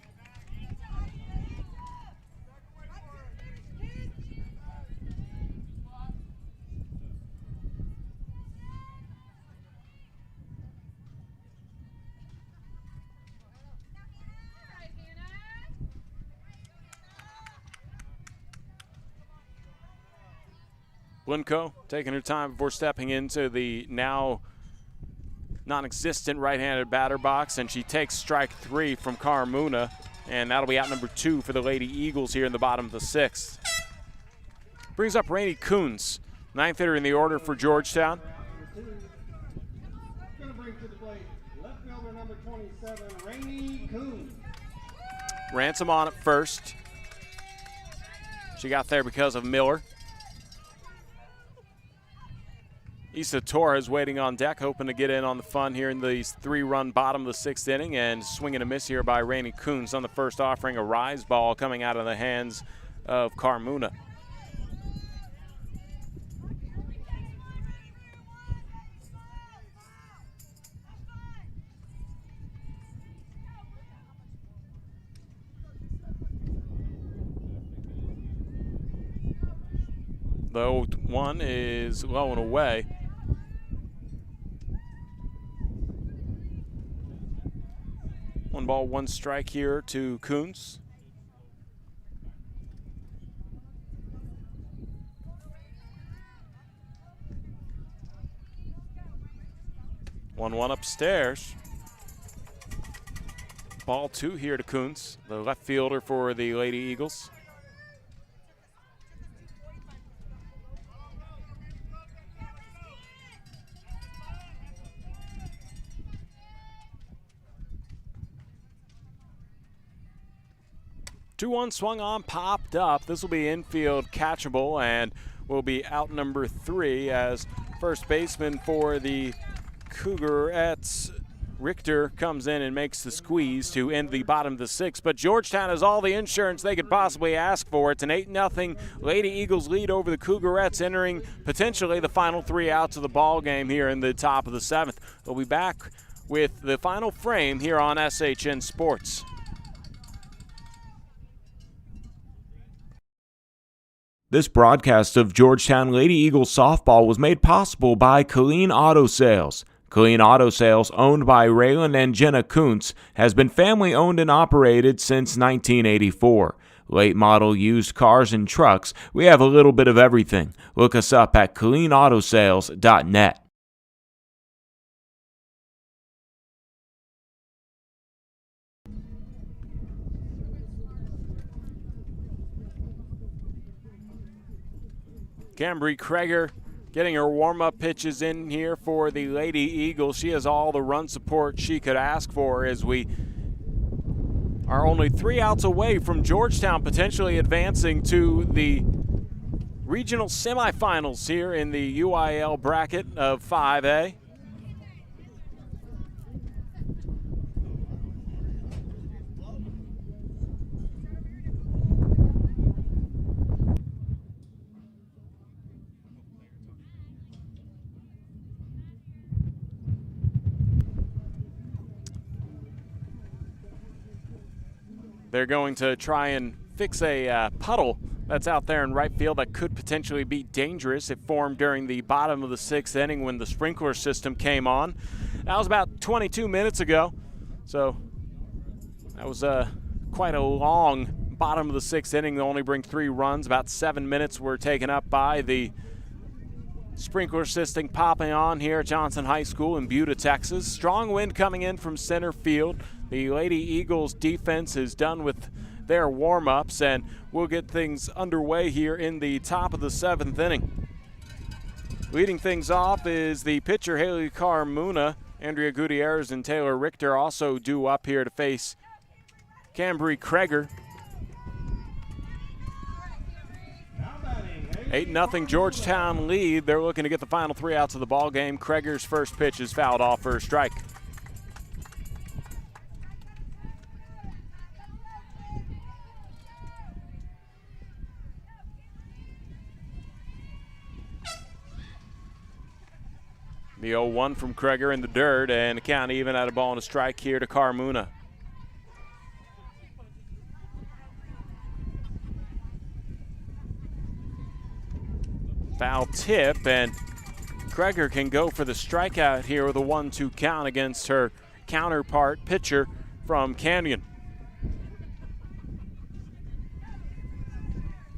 Blinko taking her time before stepping into the now non-existent right-handed batter box, and she takes strike 3 from Carmona, and that'll be out number 2 for the Lady Eagles here in the bottom of the 6th. Brings up Rainey Coons, 9th hitter in the order for Georgetown. Going to bring to the plate left fielder number 27, Rainey Coons. Ransom on at first. She got there because of Miller. Issa Torres waiting on deck, hoping to get in on the fun here in the 3-run bottom of the 6th inning, and swinging a miss here by Rainey Coons on the first offering. A rise ball coming out of the hands of Carmona. The 0-1 is low and away. One ball, 1 strike here to Coons. One upstairs. Ball 2 here to Coons, the left fielder for the Lady Eagles. Two-one swung on, popped up. This will be infield catchable and will be out number 3 as first baseman for the Cougars, Richter, comes in and makes the squeeze to end the bottom of the 6th. But Georgetown has all the insurance they could possibly ask for. It's an 8-0 Lady Eagles lead over the Cougars, entering potentially the final 3 outs of the ball game here in the top of the 7th. We'll be back with the final frame here on SHN Sports. This broadcast of Georgetown Lady Eagles softball was made possible by Kalin Auto Sales. Kalin Auto Sales, owned by Raylan and Jenna Kuntz, has been family-owned and operated since 1984. Late model used cars and trucks, we have a little bit of everything. Look us up at KalinAutoSales.net. Cambry Kreger getting her warm-up pitches in here for the Lady Eagles. She has all the run support she could ask for as we are only 3 outs away from Georgetown potentially advancing to the regional semifinals here in the UIL bracket of 5A. They're going to try and fix a puddle that's out there in right field that could potentially be dangerous. It formed during the bottom of the 6th inning when the sprinkler system came on. That was about 22 minutes ago, so that was quite a long bottom of the 6th inning. They only bring 3 runs. About 7 minutes were taken up by the sprinkler system popping on here at Johnson High School in Buda, Texas. Strong wind coming in from center field. The Lady Eagles defense is done with their warm-ups, and we'll get things underway here in the top of the 7th inning. Leading things off is the pitcher, Haley Carmona. Andrea Gutierrez and Taylor Richter also due up here to face Cambry Kreger. 8-0 Georgetown lead. They're looking to get the final 3 outs of the ball game. Kreger's first pitch is fouled off for a strike. The 0-1 from Kreger in the dirt, and the count even at a ball and a strike here to Carmona. Foul tip, and Kreger can go for the strikeout here with a 1-2 count against her counterpart pitcher from Canyon.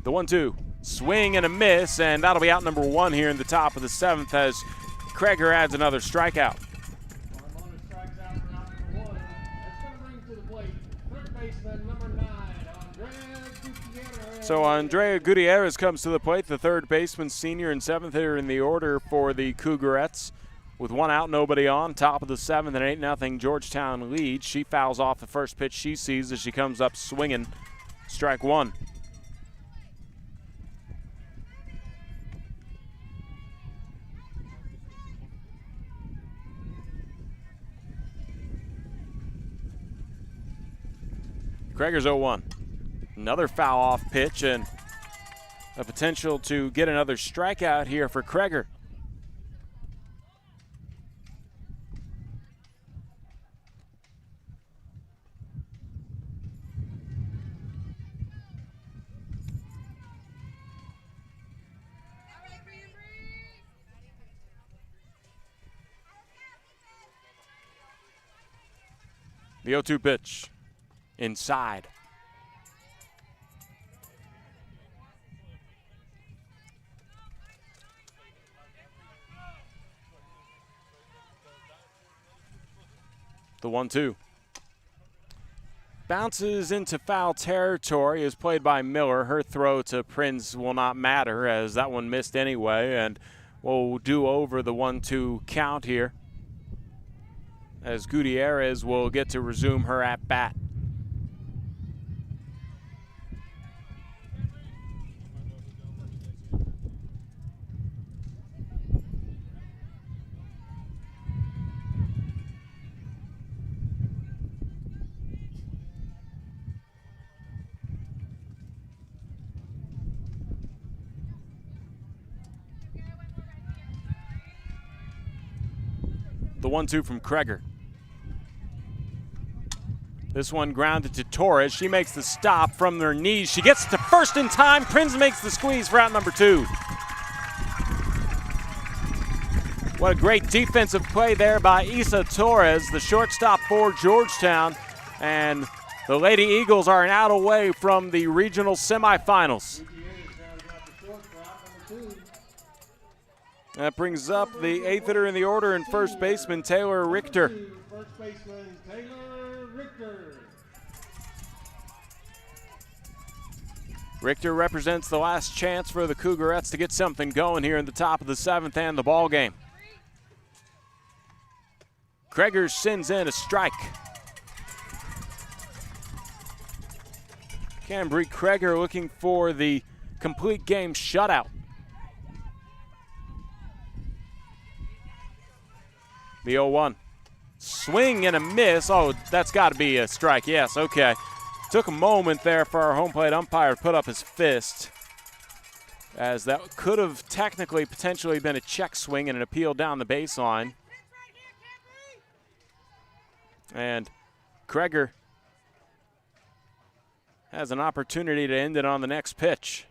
The 1-2, swing and a miss, and that'll be out number 1 here in the top of the 7th as Kreger adds another strikeout. Carmona strikes out for out number 1. That's going to bring to the plate third baseman number 9, Andrea Gutierrez. So Andrea Gutierrez comes to the plate, the third baseman, senior and 7th hitter in the order for the Cougarettes. With 1 out, nobody on, top of the 7th, and 8-0 Georgetown lead. She fouls off the first pitch she sees as she comes up swinging. Strike 1. Kreger's 0-1. Another foul off pitch and a potential to get another strikeout here for Kreger. The 0-2 pitch. Inside. The 1-2. Bounces into foul territory, is played by Miller. Her throw to Prinz will not matter as that one missed anyway, and we'll do over the 1-2 count here as Gutierrez will get to resume her at bat. The 1-2 from Kreger. This one grounded to Torres. She makes the stop from their knees. She gets to first in time. Prinz makes the squeeze for out number 2. What a great defensive play there by Isa Torres, the shortstop for Georgetown. And the Lady Eagles are an out away from the regional semifinals. That brings up the 8th hitter in the order and first baseman Taylor Richter. First baseman Taylor Richter. Richter represents the last chance for the Cougarettes to get something going here in the top of the 7th and the ball game. Kreger sends in a strike. Cambry Kreger looking for the complete game shutout. The 0-1. Swing and a miss. Oh, that's got to be a strike. Yes, okay. Took a moment there for our home plate umpire to put up his fist, as that could have technically potentially been a check swing and an appeal down the baseline. And Kreger has an opportunity to end it on the next pitch.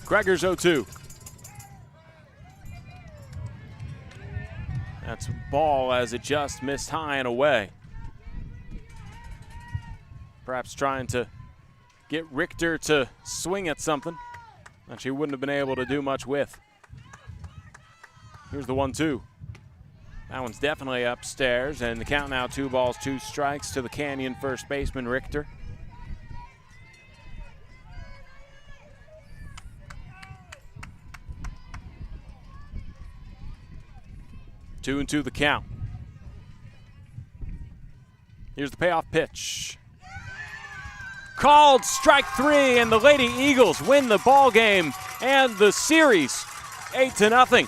Gregor's 0-2. That's ball as it just missed high and away. Perhaps trying to get Richter to swing at something that she wouldn't have been able to do much with. Here's the 1-2. That one's definitely upstairs, and the count now 2 balls, 2 strikes to the Canyon first baseman, Richter. Two and 2 the count. Here's the payoff pitch. Called strike 3, and the Lady Eagles win the ball game and the series 8-0.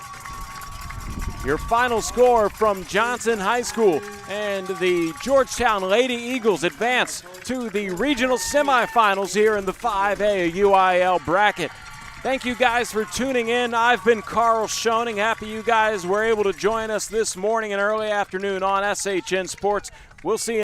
Your final score from Johnson High School, and the Georgetown Lady Eagles advance to the regional semifinals here in the 5A UIL bracket. Thank you guys for tuning in. I've been Carl Schoening. Happy you guys were able to join us this morning and early afternoon on SHN Sports. We'll see you